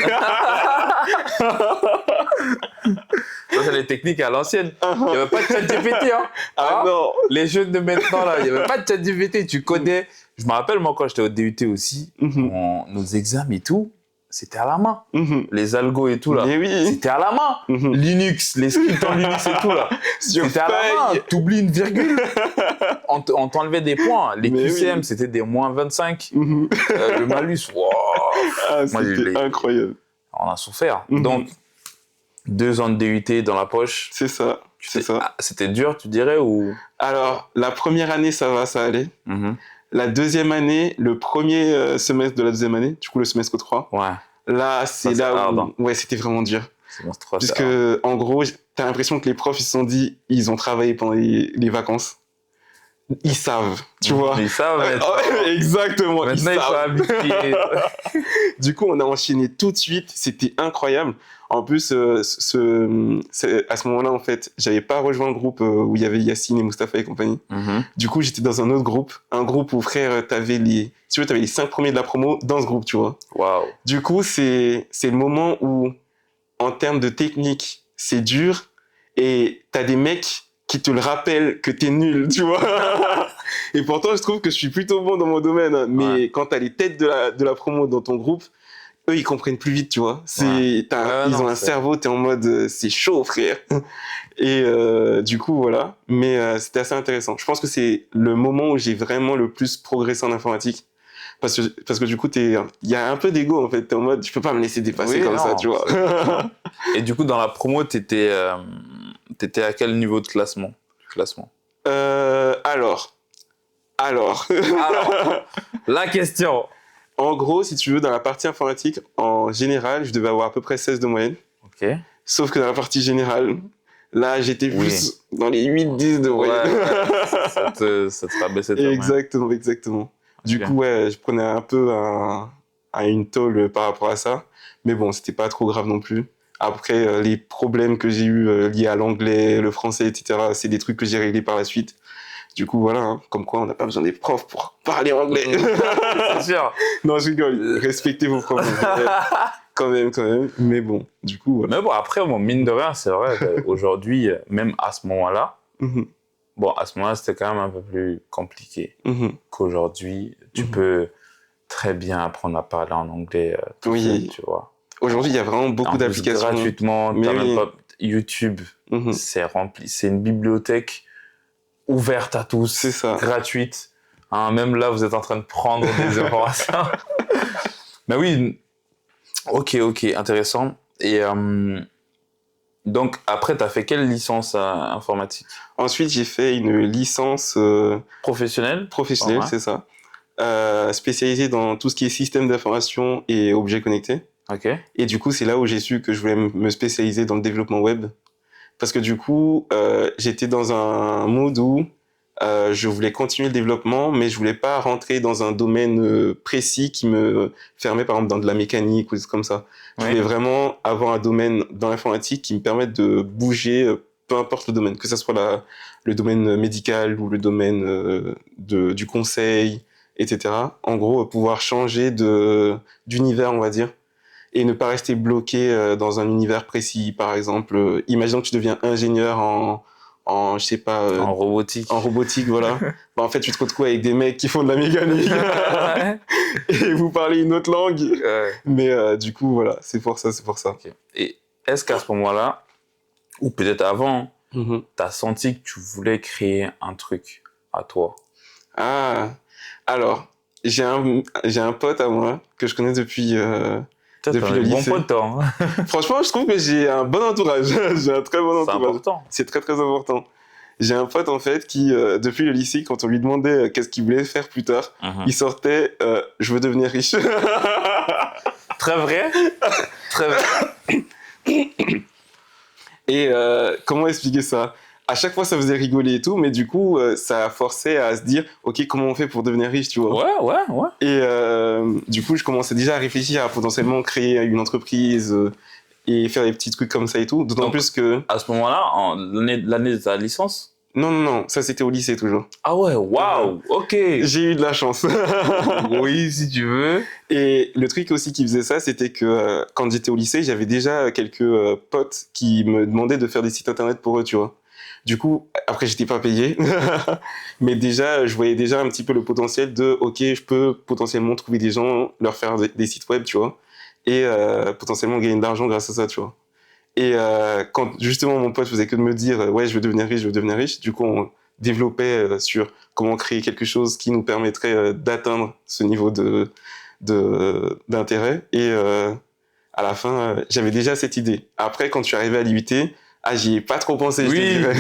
Ça, c'est les techniques à l'ancienne. Il n'y avait pas de ChatGPT, hein. Non. Les jeunes de maintenant, là, il n'y avait pas de ChatGPT. Tu connais. Je me rappelle, moi, quand j'étais au DUT aussi, nos examens et tout, c'était à la main. Les algos et tout, là. Mais oui. C'était à la main. Linux, les scripts en Linux et tout, là. C'était à la main. T'oublies une virgule. On t'enlevait des points. Les QCM, c'était des moins 25. Le malus, wow. C'était incroyable. On a souffert. Donc, 2 ans de DUT dans la poche. C'est ça. C'est ça. C'était dur, tu dirais, ou... Alors, la première année, ça va, ça allait. La deuxième année, le premier semestre de la deuxième année, du coup, le semestre 3. Ouais. Là, c'est là hard, où... hein. Ouais, c'était vraiment dur. Semestre 3, puisque, en gros, t'as l'impression que les profs, ils se sont dit, ils ont travaillé pendant les vacances. Ils savent, tu vois. Ils savent. Exactement. Maintenant, ils sont habitués. Du coup, on a enchaîné tout de suite. C'était incroyable. En plus, à ce moment-là, en fait, j'avais pas rejoint le groupe où il y avait Yacine et Mustapha et compagnie. Du coup, j'étais dans un autre groupe. Un groupe où, frère, t'avais les 5 premiers de la promo dans ce groupe, tu vois. Waouh. Du coup, c'est le moment où, en termes de technique, c'est dur. Et t'as des mecs qui te le rappellent que t'es nul, tu vois. Et pourtant, je trouve que je suis plutôt bon dans mon domaine. Mais quand t'as les têtes de la promo dans ton groupe, eux, ils comprennent plus vite, tu vois. Ils ont un cerveau, t'es en mode, c'est chaud, frère. Et du coup, voilà. Mais c'était assez intéressant. Je pense que c'est le moment où j'ai vraiment le plus progressé en informatique. Parce que du coup, il y a un peu d'ego, en fait. T'es en mode, je peux pas me laisser dépasser ça, tu vois. Et du coup, dans la promo, t'étais à quel niveau de classement? Alors, la question. En gros, si tu veux, dans la partie informatique, en général, je devais avoir à peu près 16 de moyenne. Ok. Sauf que dans la partie générale, là, j'étais plus dans les 8-10 de moyenne. Ouais, ça te rabaissait ta moyenne. Exactement. Du coup, je prenais un peu une tôle par rapport à ça. Mais bon, c'était pas trop grave non plus. Après, les problèmes que j'ai eus liés à l'anglais, le français, etc., c'est des trucs que j'ai réglés par la suite. Du coup, voilà, hein, comme quoi on n'a pas besoin des profs pour parler anglais. C'est sûr. Non, je rigole. Respectez vos profs. Quand même. Mais bon, du coup, voilà. Mais bon, après, bon, mine de rien, c'est vrai, aujourd'hui, même à ce moment-là, Mhm. bon, à ce moment-là, c'était quand même un peu plus compliqué Mhm. qu'aujourd'hui. Tu Mhm. peux très bien apprendre à parler en anglais tout Oui. seul, tu vois. Aujourd'hui, il y a vraiment beaucoup En plus, d'applications. gratuitement, Mais t'as même oui. pas YouTube, Mhm. c'est rempli. C'est une bibliothèque ouverte à tous, C'est ça. gratuite. Hein, même là, vous êtes en train de prendre des informations. Mais oui, ok, intéressant. Et donc, après, tu as fait quelle licence informatique? Ensuite, j'ai fait une licence Professionnelle? professionnelle, Ouais. c'est ça. Spécialisée dans tout ce qui est système d'information et objets connectés. Ok. Et du coup, c'est là où j'ai su que je voulais me spécialiser dans le développement web. Parce que du coup, j'étais dans un mood où je voulais continuer le développement, mais je voulais pas rentrer dans un domaine précis qui me fermait, par exemple, dans de la mécanique ou des trucs comme ça. Je Oui. voulais vraiment avoir un domaine dans l'informatique qui me permette de bouger, peu importe le domaine, que ce soit le domaine médical ou le domaine du conseil, etc. En gros, pouvoir changer d'univers, on va dire, et ne pas rester bloqué dans un univers précis. Par exemple, imaginons que tu deviens ingénieur je sais pas, En robotique. en robotique, voilà. Bah, en fait, tu te retrouves avec des mecs qui font de la mécanique et vous parlez une autre langue. Ouais. Mais du coup, voilà, c'est pour ça. Ok. Et est-ce qu'à ce moment-là, ou peut-être avant, Mhm. tu as senti que tu voulais créer un truc à toi? Ah, alors, j'ai un pote à moi que je connais depuis Peut-être le un bon lycée. pote, hein. Franchement, je trouve que j'ai un bon entourage. J'ai un très bon C'est entourage. important. C'est très très important. J'ai un pote en fait qui, depuis le lycée, quand on lui demandait qu'est-ce qu'il voulait faire plus tard, Mhm. il sortait je veux devenir riche. Très vrai. Très vrai. Et comment expliquer ça? À chaque fois, ça faisait rigoler et tout, mais du coup, ça forçait à se dire, ok, comment on fait pour devenir riche, tu vois? Ouais. Et du coup, je commençais déjà à réfléchir à potentiellement créer une entreprise et faire des petits trucs comme ça et tout. D'autant Donc, plus que à ce moment-là, l'année de ta licence? non, ça c'était au lycée toujours. Ah ouais, waouh, ok. J'ai eu de la chance. Oui, si tu veux. Et le truc aussi qui faisait ça, c'était que quand j'étais au lycée, j'avais déjà quelques potes qui me demandaient de faire des sites internet pour eux, tu vois. Du coup, après, j'étais pas payé, mais déjà, je voyais déjà un petit peu le potentiel de, ok, je peux potentiellement trouver des gens, leur faire des sites web, tu vois, et potentiellement gagner de l'argent grâce à ça, tu vois. Et quand justement mon pote faisait que de me dire, ouais, je veux devenir riche, du coup, on développait sur comment créer quelque chose qui nous permettrait d'atteindre ce niveau d'intérêt. Et à la fin, j'avais déjà cette idée. Après, quand je suis arrivé à l'IUT, j'y ai pas trop pensé, je te Oui. dirais.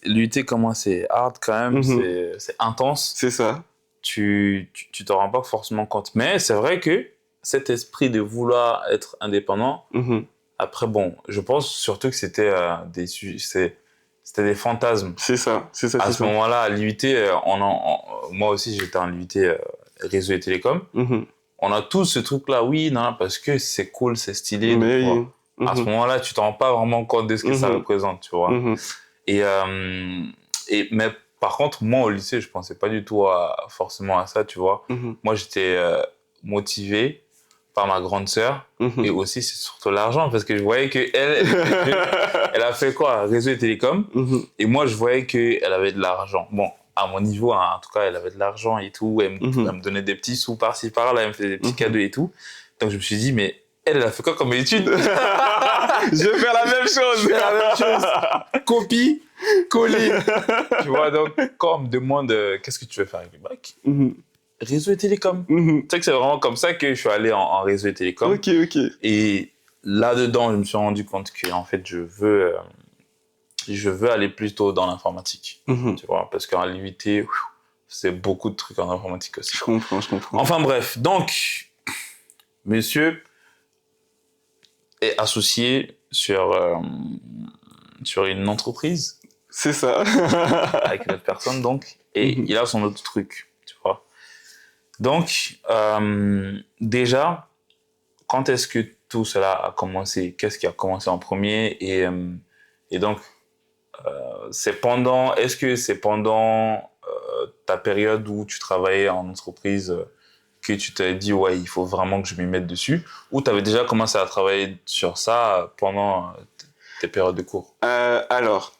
Lutter, comment c'est hard quand même, Mhm. c'est intense. C'est ça. Tu t'en rends pas forcément compte. Mais c'est vrai que cet esprit de vouloir être indépendant, Mhm. après, bon, je pense surtout que c'était c'était des fantasmes. C'est ça. À ce moment-là, à l'IUT, moi aussi, j'étais en l'IUT réseau et télécom. Mhm. On a tous ce truc-là, oui, non, parce que c'est cool, c'est stylé de Mais pouvoir. oui. À ce Mhm. moment-là, tu t'en rends pas vraiment compte de ce que ça Mhm. représente, tu vois. Mhm. Mais par contre, moi, au lycée, je pensais pas du tout forcément à ça, tu vois. Mhm. Moi, j'étais motivé par ma grande sœur. Mhm. Et aussi, c'est surtout l'argent, parce que je voyais elle a fait quoi? Réseau et télécom. Mhm. Et moi, je voyais qu'elle avait de l'argent. Bon, à mon niveau, hein, en tout cas, elle avait de l'argent et tout. Elle me donnait des petits sous par-ci, par-là. Elle me faisait des petits cadeaux et tout. Donc, je me suis dit, mais elle a fait quoi comme étude? Je vais faire la même chose. Je fais la même chose. Copie, coller. Tu vois, donc, quand on me demande qu'est-ce que tu veux faire avec le bac, Mhm. réseau et télécom. Mhm. Tu sais que c'est vraiment comme ça que je suis allé en réseau et télécom. Ok. Et là-dedans, je me suis rendu compte que, en fait, je veux aller plutôt dans l'informatique. Mhm. Tu vois, parce qu'en l'IUT, c'est beaucoup de trucs en informatique aussi. Je comprends. Enfin bref, donc, monsieur est associé sur une entreprise C'est ça. avec une autre personne, donc, et Mhm. il a son autre truc, tu vois. Donc, déjà, quand est-ce que tout cela a commencé? Qu'est-ce qui a commencé en premier? Et donc, est-ce que c'est pendant ta période où tu travaillais en entreprise que tu t'es dit, ouais, il faut vraiment que je m'y mette dessus, ou tu avais déjà commencé à travailler sur ça pendant tes périodes de cours? Alors,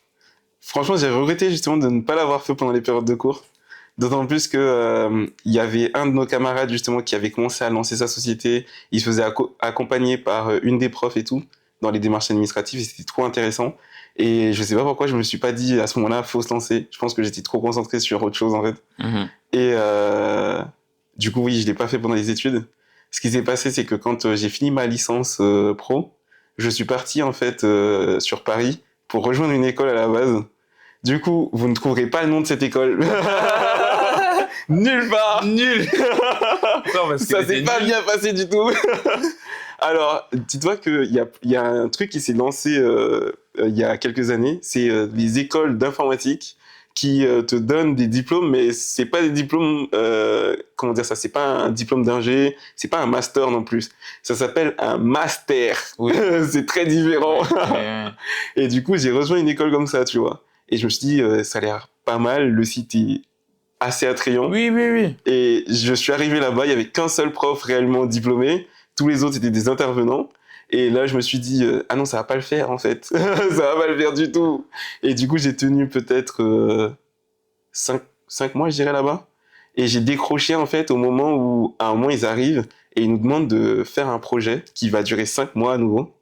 franchement, j'ai regretté justement de ne pas l'avoir fait pendant les périodes de cours. D'autant plus que il y avait un de nos camarades justement qui avait commencé à lancer sa société. Il se faisait accompagner par une des profs et tout dans les démarches administratives et c'était trop intéressant. Et je sais pas pourquoi je me suis pas dit à ce moment-là faut se lancer. Je pense que j'étais trop concentré sur autre chose en fait. Et du coup oui, je l'ai pas fait pendant les études. Ce qui s'est passé, c'est que quand j'ai fini ma licence pro, je suis parti en fait sur Paris pour rejoindre une école à la base. Du coup, vous ne trouverez pas le nom de cette école. Nulle part. Nul. Non, parce que Ça s'est pas nul. bien passé du tout. Alors, dis-toi qu'il y a un truc qui s'est lancé il y a quelques années. C'est les écoles d'informatique qui te donnent des diplômes, mais c'est pas des diplômes, comment dire ça, c'est pas un diplôme d'ingé, c'est pas un master non plus. Ça s'appelle un master. Oui. C'est très différent. Ouais. Et du coup, j'ai rejoint une école comme ça, tu vois. Et je me suis dit, ça a l'air pas mal, le site est assez attrayant. Oui, oui, oui. Et je suis arrivé là-bas, il y avait qu'un seul prof réellement diplômé, tous les autres étaient des intervenants. Et là, je me suis dit, ah non, ça va pas le faire en fait, ça va pas le faire du tout. Et du coup, j'ai tenu peut-être 5 mois, je dirais là-bas. Et j'ai décroché en fait au moment où, à un moment, ils arrivent et ils nous demandent de faire un projet qui va durer 5 mois à nouveau.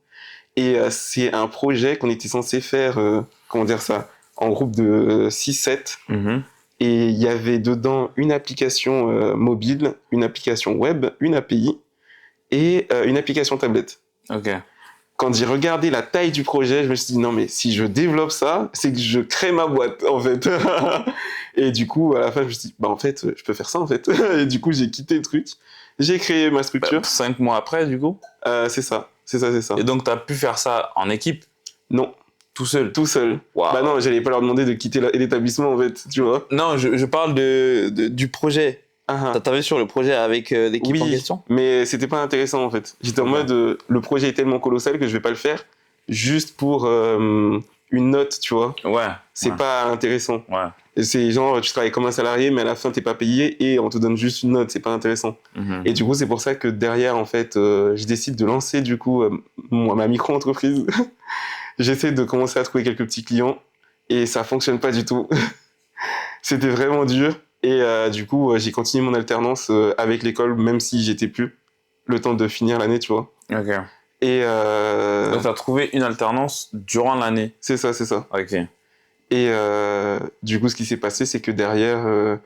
Et c'est un projet qu'on était censé faire, comment dire ça, en groupe de 6-7. Et il y avait dedans une application mobile, une application web, une API et une application tablette. Ok. Quand j'ai regardé la taille du projet, je me suis dit non mais si je développe ça, c'est que je crée ma boîte en fait. Et du coup à la fin je me suis dit bah en fait je peux faire ça en fait. Et du coup j'ai quitté le truc, j'ai créé ma structure. 5 mois après, du coup. C'est ça. Et donc, tu as pu faire ça en équipe, Non, tout seul. tout seul. Waouh. Bah non, j'allais pas leur demander de quitter l'établissement en fait, tu vois. Non, je parle du projet. Ah, T'as travaillé sur le projet avec l'équipe en oui, question? mais c'était pas intéressant en fait. J'étais en Ok. mode, le projet est tellement colossal que je vais pas le faire juste pour une note, tu vois. Ouais. C'est ouais. pas intéressant. Ouais. Et c'est genre, tu travailles comme un salarié, mais à la fin, t'es pas payé et on te donne juste une note, c'est pas intéressant. Et du coup, c'est pour ça que derrière, en fait, je décide de lancer du coup ma micro-entreprise. J'essaie de commencer à trouver quelques petits clients et ça fonctionne pas du tout. C'était vraiment dur. Et du coup, j'ai continué mon alternance avec l'école, même si j'étais plus le temps de finir l'année, tu vois. Ok. Et Donc, tu as trouvé une alternance durant l'année. c'est ça, c'est ça. Ok. Et du coup, ce qui s'est passé, c'est que derrière,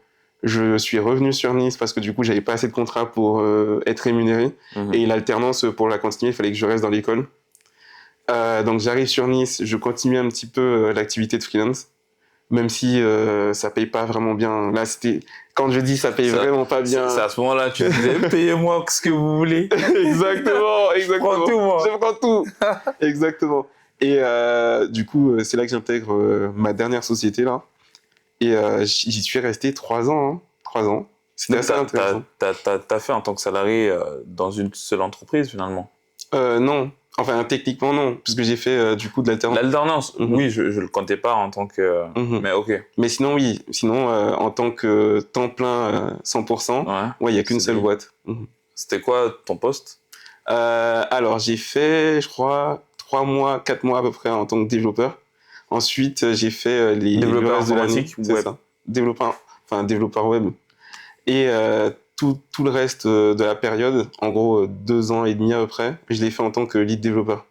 je suis revenu sur Nice parce que du coup, j'avais pas assez de contrats pour être rémunéré. Et l'alternance, pour la continuer, il fallait que je reste dans l'école. Donc j'arrive sur Nice, je continue un petit peu l'activité de freelance, même si ça paye pas vraiment bien. Là, c'était quand je dis ça paye vraiment pas bien. C'est à ce moment-là que tu disais, payez-moi ce que vous voulez. Exactement, exactement. Je prends tout, moi. Je prends tout. Exactement. Et du coup, c'est là que j'intègre ma dernière société là. Et j'y suis resté 3 ans. Hein. 3 ans. C'était assez intéressant. T'as fait en tant que salarié dans une seule entreprise, finalement? Non. Enfin, techniquement, non. Puisque j'ai fait du coup de l'alternance. L'alternance, oui, je le comptais pas en tant que... Mais ok. Mais sinon, oui. Sinon, en tant que temps plein 100%, Ouais, il n'y a qu'une seule boîte. C'était quoi ton poste? Alors, j'ai fait, je crois, 3 mois, 4 mois à peu près en tant que développeur. Ensuite, j'ai fait les Développeur le reste de l'année, informatique c'est web. ça. Développeur web. Et tout le reste de la période, en gros 2 ans et demi à peu près, je l'ai fait en tant que lead développeur.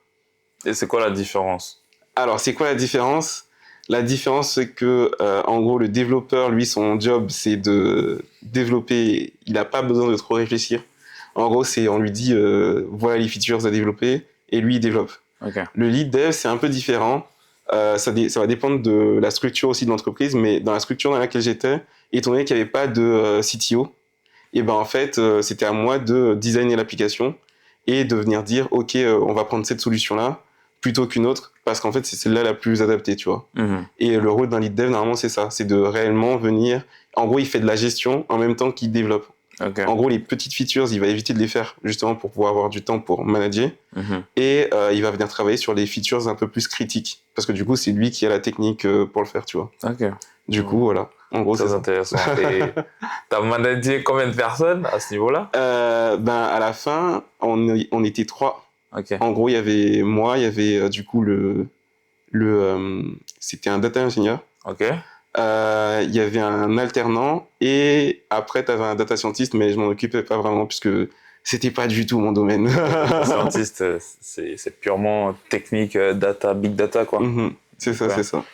Et c'est quoi la différence? Alors, c'est quoi la différence? La différence, c'est que, en gros, le développeur, lui, son job, c'est de développer. Il n'a pas besoin de trop réfléchir. En gros, on lui dit, voilà les features à développer, et lui, il développe. Ok. Le lead dev, c'est un peu différent. Ça va dépendre de la structure aussi de l'entreprise, mais dans la structure dans laquelle j'étais, étant donné qu'il n'y avait pas de CTO, et ben en fait, c'était à moi de designer l'application et de venir dire, ok, on va prendre cette solution-là plutôt qu'une autre, parce qu'en fait, c'est celle-là la plus adaptée, tu vois. Et le rôle d'un lead dev, normalement, c'est ça, c'est de réellement venir... En gros, il fait de la gestion en même temps qu'il développe. Okay. En gros, les petites features, il va éviter de les faire justement pour pouvoir avoir du temps pour manager. Et il va venir travailler sur les features un peu plus critiques. Parce que du coup, c'est lui qui a la technique pour le faire, tu vois. Ok. Du coup, voilà. En gros, c'est Très ça. intéressant. Et t'as managé combien de personnes à ce niveau-là? À la fin, on était 3. Ok. En gros, il y avait moi, il y avait du coup c'était un data ingénieur. Ok. Il y avait un alternant et après, tu avais un data scientist, mais je m'en occupais pas vraiment puisque c'était pas du tout mon domaine. Scientist, c'est purement technique, data, big data, quoi. Mhm. C'est ça, Ouais. c'est ça.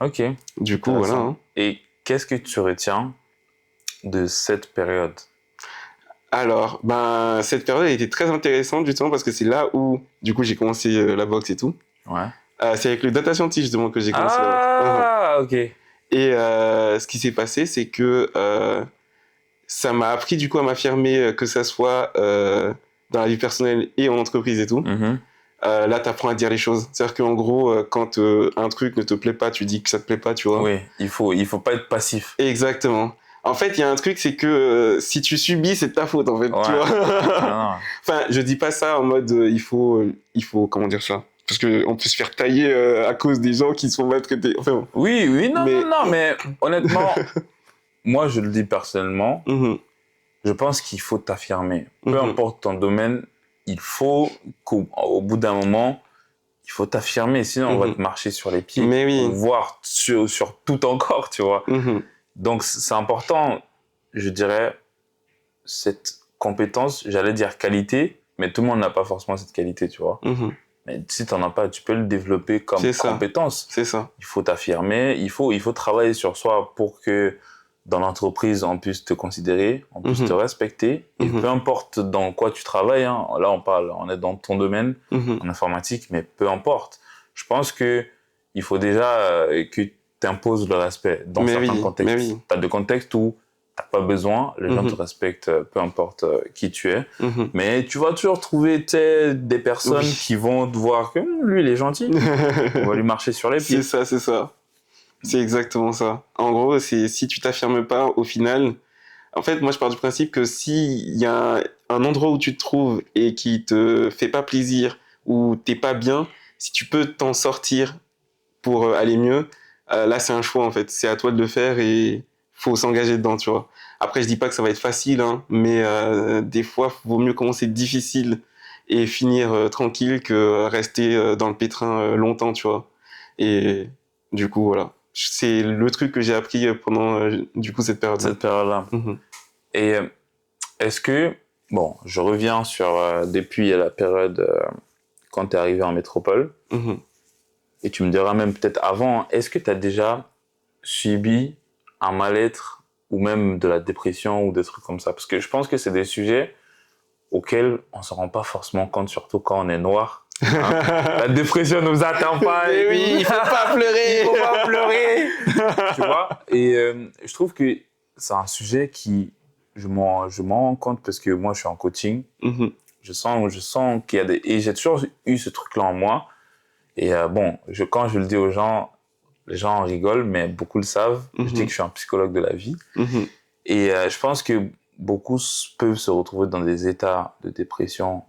Ok. Du coup, voilà. Intéressant. Hein. Et qu'est-ce que tu retiens de cette période? Alors, cette période a été très intéressante justement parce que c'est là où, du coup, j'ai commencé la boxe et tout. Ouais. C'est avec le data scientist justement que j'ai commencé la boxe. Ah, ok. Et ce qui s'est passé, c'est que ça m'a appris du coup à m'affirmer, que ça soit dans la vie personnelle et en entreprise et tout. Mhm. Là, t'apprends à dire les choses. C'est-à-dire qu'en gros, quand un truc ne te plaît pas, tu dis que ça te plaît pas, tu vois. Oui, il faut pas être passif. Exactement. En fait, il y a un truc, c'est que si tu subis, c'est de ta faute, en fait, Ouais. tu vois. Ah, Enfin, je dis pas ça en mode il faut comment dire ça. Parce que on peut se faire tailler à cause des gens qui sont maltraités. Enfin, bon. oui, non, Mais- mais honnêtement, moi, je le dis personnellement, Mhm, je pense qu'il faut t'affirmer. Peu mhm. importe ton domaine, il faut qu'au bout d'un moment, il faut t'affirmer, sinon on va Mhm. te marcher sur les pieds, Mais oui. voire sur tout encore, tu vois. Mhm, Donc c'est important, je dirais, cette compétence, j'allais dire qualité, mais tout le monde n'a pas forcément cette qualité, tu vois. mhm. Mais si tu n'en as pas, tu peux le développer comme C'est ça. compétence. C'est ça. Il faut t'affirmer, il faut travailler sur soi pour que dans l'entreprise, on puisse te considérer, on puisse te respecter. Et Mhm. peu importe dans quoi tu travailles, hein, là on est dans ton domaine, Mhm. en informatique, mais peu importe. Je pense que il faut déjà que tu imposes le respect dans Mais certains oui, contextes. mais oui. Tu as des contextes où tu n'as pas besoin, les gens Mhm. te respectent, peu importe qui tu es. Mhm. Mais tu vas toujours trouver des personnes Oui. qui vont te voir que lui, il est gentil. On va lui marcher sur les pieds. C'est ça, c'est ça. C'est exactement ça. En gros, c'est si tu t'affirmes pas, au final, en fait, moi, je pars du principe que s'il y a un endroit où tu te trouves et qui te fait pas plaisir, ou t'es pas bien, si tu peux t'en sortir pour aller mieux, là, c'est un choix, en fait. C'est à toi de le faire et faut s'engager dedans, tu vois. Après, je dis pas que ça va être facile, hein, mais des fois, vaut mieux commencer difficile et finir tranquille que rester dans le pétrin longtemps, tu vois. Et du coup, voilà. C'est le truc que j'ai appris pendant, du coup, cette période-là. Cette période-là. Mhm. Et est-ce que, bon, je reviens sur depuis la période quand tu es arrivé en métropole, Mhm. et tu me diras même peut-être avant, est-ce que tu as déjà subi un mal-être ou même de la dépression ou des trucs comme ça? Parce que je pense que c'est des sujets auxquels on ne se rend pas forcément compte, surtout quand on est noir. Hein. La dépression ne nous atteint pas. Mais et oui, tout. il faut pas pleurer. Il faut pas pleurer. Tu vois? Et je trouve que c'est un sujet qui, je m'en rends compte parce que moi, je suis en coaching. Mhm. Je sens qu'il y a des... Et j'ai toujours eu ce truc-là en moi. Et bon, quand je le dis aux gens, les gens en rigolent, mais beaucoup le savent. Je dis que je suis un psychologue de la vie. Mhm. Et je pense que beaucoup peuvent se retrouver dans des états de dépression,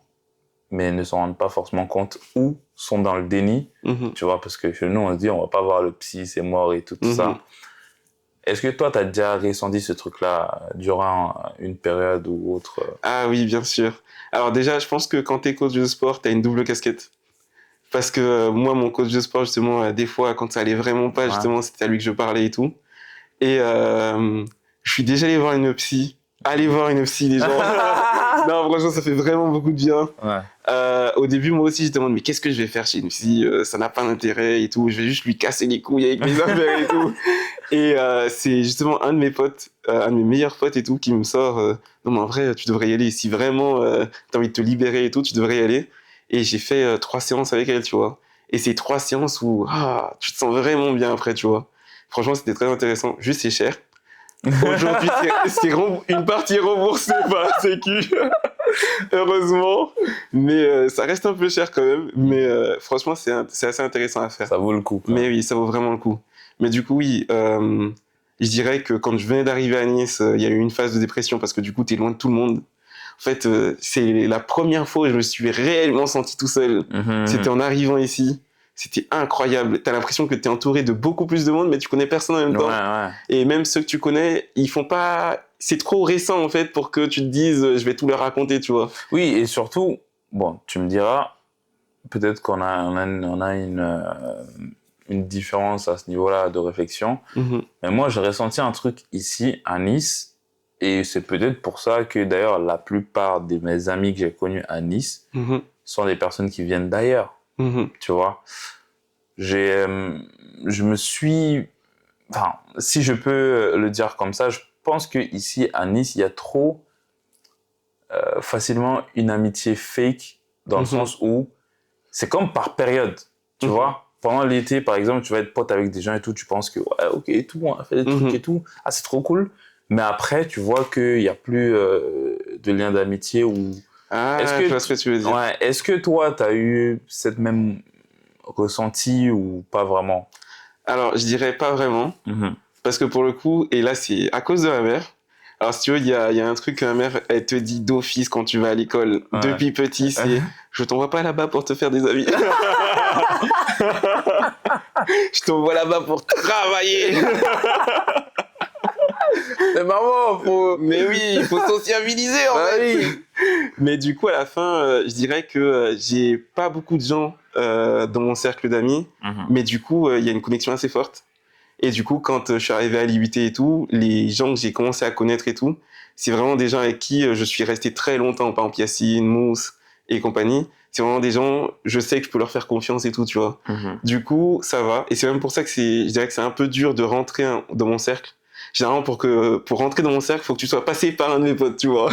mais ne s'en rendent pas forcément compte ou sont dans le déni. Mhm. Tu vois, parce que chez nous, on se dit, on va pas voir le psy, c'est mort et tout Mhm. ça. Est-ce que toi, tu as déjà ressenti ce truc-là durant une période ou autre? Ah oui, bien sûr. Alors déjà, je pense que quand t'es coach de sport, t'as une double casquette. Parce que moi, mon coach de sport, justement, des fois, quand ça allait vraiment pas, Ouais. justement, c'était à lui que je parlais et tout. Et je suis déjà allé voir une psy. Allez voir une psy, les gens. Non, franchement, ça fait vraiment beaucoup de bien. Ouais. Au début, moi aussi, je demande, mais qu'est-ce que je vais faire chez une psy? Ça n'a pas d'intérêt et tout. Je vais juste lui casser les couilles avec mes affaires et tout. Et c'est justement un de mes potes, un de mes meilleurs potes et tout, qui me sort, non, mais en vrai, tu devrais y aller. Si vraiment t'as envie de te libérer et tout, tu devrais y aller. Et j'ai fait 3 séances avec elle, tu vois. Et c'est 3 séances où tu te sens vraiment bien après, tu vois. Franchement, c'était très intéressant. Juste, c'est cher. Aujourd'hui, une partie est remboursée par la Sécu. Heureusement. Mais ça reste un peu cher quand même. Mais franchement, c'est assez intéressant à faire. Ça vaut le coup. Quoi. Mais oui, ça vaut vraiment le coup. Mais du coup, oui, je dirais que quand je venais d'arriver à Nice, il y a eu une phase de dépression parce que du coup, t'es loin de tout le monde. En fait, c'est la première fois où je me suis réellement senti tout seul. Mhm. C'était en arrivant ici. c'était incroyable. T'as l'impression que t'es entouré de beaucoup plus de monde, mais tu connais personne en même temps. Ouais. Et même ceux que tu connais, ils font pas... C'est trop récent, en fait, pour que tu te dises, je vais tout leur raconter, tu vois. Oui, et surtout, bon, tu me diras, peut-être qu'on a une différence à ce niveau-là de réflexion. Mais moi, j'ai ressenti un truc ici, à Nice, et c'est peut-être pour ça que, d'ailleurs, la plupart de mes amis que j'ai connus à Nice sont des personnes qui viennent d'ailleurs, tu vois. Je me suis... Enfin, si je peux le dire comme ça, je pense qu'ici, à Nice, il y a trop facilement une amitié fake, dans le sens où c'est comme par période, tu vois. Pendant l'été, par exemple, tu vas être pote avec des gens et tout, tu penses que, ouais, ok, et tout, on a fait des trucs et tout, ah, c'est trop cool. Mais après, tu vois qu'il n'y a plus de lien d'amitié ou... Ah, je vois ce que tu veux dire. Ouais, est-ce que toi, tu as eu cette même ressenti ou pas vraiment? Alors, je dirais pas vraiment. Parce que pour le coup, et là, c'est à cause de ma mère. Alors, si tu veux, il y a un truc que ma mère, elle te dit d'office quand tu vas à l'école, depuis petit, c'est « Je t'envoie pas là-bas pour te faire des amis. Je t'envoie là-bas pour travailler. » Mais maman, faut... Mais oui, il faut sociabiliser, en fait. Oui. Mais du coup, à la fin, je dirais que j'ai pas beaucoup de gens dans mon cercle d'amis. Mais du coup, il y a une connexion assez forte. Et du coup, quand je suis arrivé à l'IUT et tout, les gens que j'ai commencé à connaître et tout, c'est vraiment des gens avec qui je suis resté très longtemps. Par exemple, Yacine, Mousse et compagnie. C'est vraiment des gens, je sais que je peux leur faire confiance et tout, tu vois. Du coup, ça va. Et c'est même pour ça que je dirais que c'est un peu dur de rentrer dans mon cercle. Généralement, pour rentrer dans mon cercle, il faut que tu sois passé par un de mes potes, tu vois.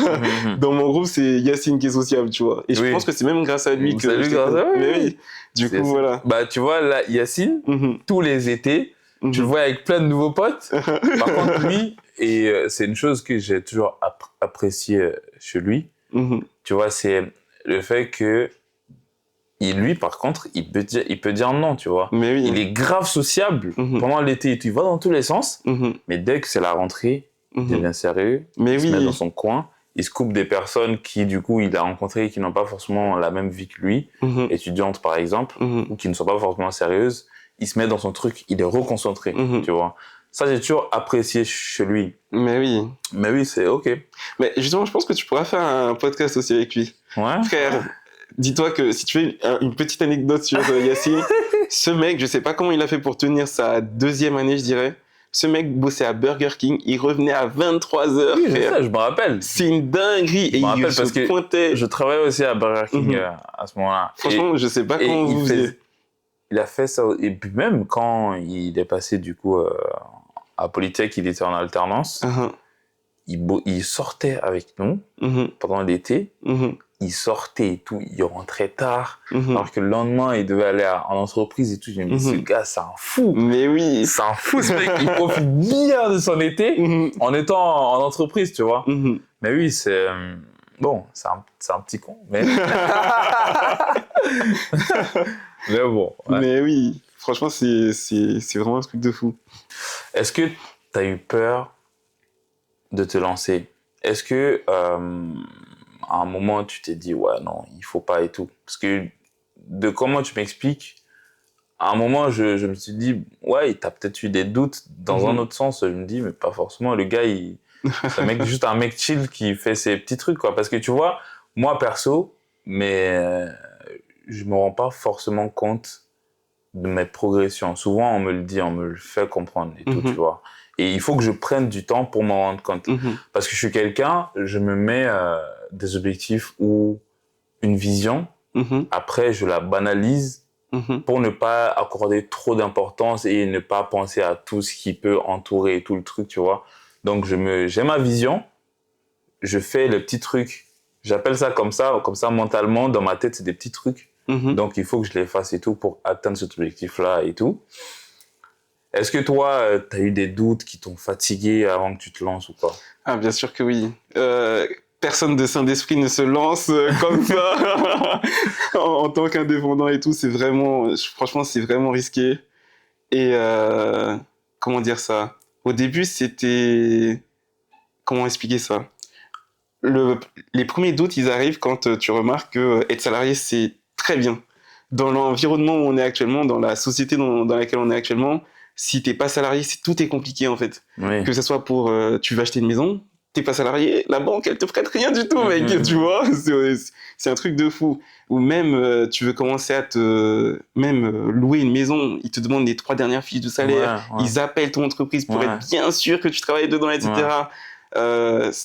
Dans mon groupe, c'est Yacine qui est sociable, tu vois. Et je pense que c'est même grâce à lui que... C'est lui grâce à lui. Mais oui. Du coup, voilà. Bah, tu vois, là, Yacine, tous les étés, tu le vois avec plein de nouveaux potes. Par contre, lui, et c'est une chose que j'ai toujours appréciée chez lui, tu vois, c'est le fait que lui, par contre, il peut dire non, tu vois. Mais oui. Il est grave sociable pendant l'été et tout. Il va dans tous les sens. Mais dès que c'est la rentrée, il devient sérieux. Il se met dans son coin. Il se coupe des personnes qui, du coup, il a rencontrées et qui n'ont pas forcément la même vie que lui, étudiantes par exemple, ou qui ne sont pas forcément sérieuses. Il se met dans son truc, il est reconcentré, tu vois. Ça, j'ai toujours apprécié chez lui. Mais oui. Mais oui, c'est ok. Mais justement, je pense que tu pourras faire un podcast aussi avec lui. Ouais. Frère, dis-toi que si tu fais une petite anecdote sur Yacine, ce mec, je sais pas comment il a fait pour tenir sa 2e année, je dirais. Ce mec bossait à Burger King, il revenait à 23h. Oui, c'est ça, je me rappelle. C'est une dinguerie. Et il se pointait. Je travaillais aussi à Burger King à ce moment-là. Franchement, je sais pas comment vous faisiez. Il a fait ça. Et puis même quand il est passé du coup à Polytech, il était en alternance. Il sortait avec nous pendant l'été. Il sortait et tout, il rentrait tard. Alors que le lendemain, il devait aller en entreprise et tout. Je me dis, ce gars, c'est un fou. Mais oui. C'est un fou, ce mec. Il profite bien de son été en étant en entreprise, tu vois. Mais oui, c'est... Bon, c'est un petit con, mais... mais bon. Ouais. Mais oui, franchement, c'est vraiment un truc de fou. Est-ce que tu as eu peur de te lancer? Est-ce que à un moment tu t'es dit ouais non il faut pas et tout? Parce que de comment tu m'expliques, à un moment je me suis dit ouais t'as peut-être eu des doutes dans un autre sens. Je me dis mais pas forcément, le gars c'est juste un mec chill qui fait ses petits trucs quoi. Parce que tu vois moi perso mais je me rends pas forcément compte de mes progressions. Souvent on me le dit, on me le fait comprendre et tout, tu vois. Et il faut que je prenne du temps pour m'en rendre compte. Parce que je suis quelqu'un, je me mets des objectifs ou une vision. Après, je la banalise pour ne pas accorder trop d'importance et ne pas penser à tout ce qui peut entourer tout le truc, tu vois. Donc, j'ai ma vision, je fais les petits trucs. J'appelle ça comme ça mentalement, dans ma tête, c'est des petits trucs. Donc, il faut que je les fasse et tout pour atteindre cet objectif-là et tout. Est-ce que toi, tu as eu des doutes qui t'ont fatigué avant que tu te lances ou pas? Ah, bien sûr que oui. Personne de sain d'esprit ne se lance comme ça en tant qu'indépendant et tout. C'est vraiment, franchement, c'est vraiment risqué. Et comment dire ça? Au début, c'était... Comment expliquer ça? Les premiers doutes, ils arrivent quand tu remarques que être salarié, c'est très bien. dans l'environnement où on est actuellement, dans la société dans laquelle on est actuellement, si t'es pas salarié, tout est compliqué en fait. Oui. Que ce soit pour, tu veux acheter une maison, t'es pas salarié, la banque elle te prête rien du tout, mec, tu vois. C'est un truc de fou. Ou même, tu veux commencer à louer une maison, ils te demandent les 3 dernières fiches de salaire, ils appellent ton entreprise pour être bien sûr que tu travailles dedans, etc.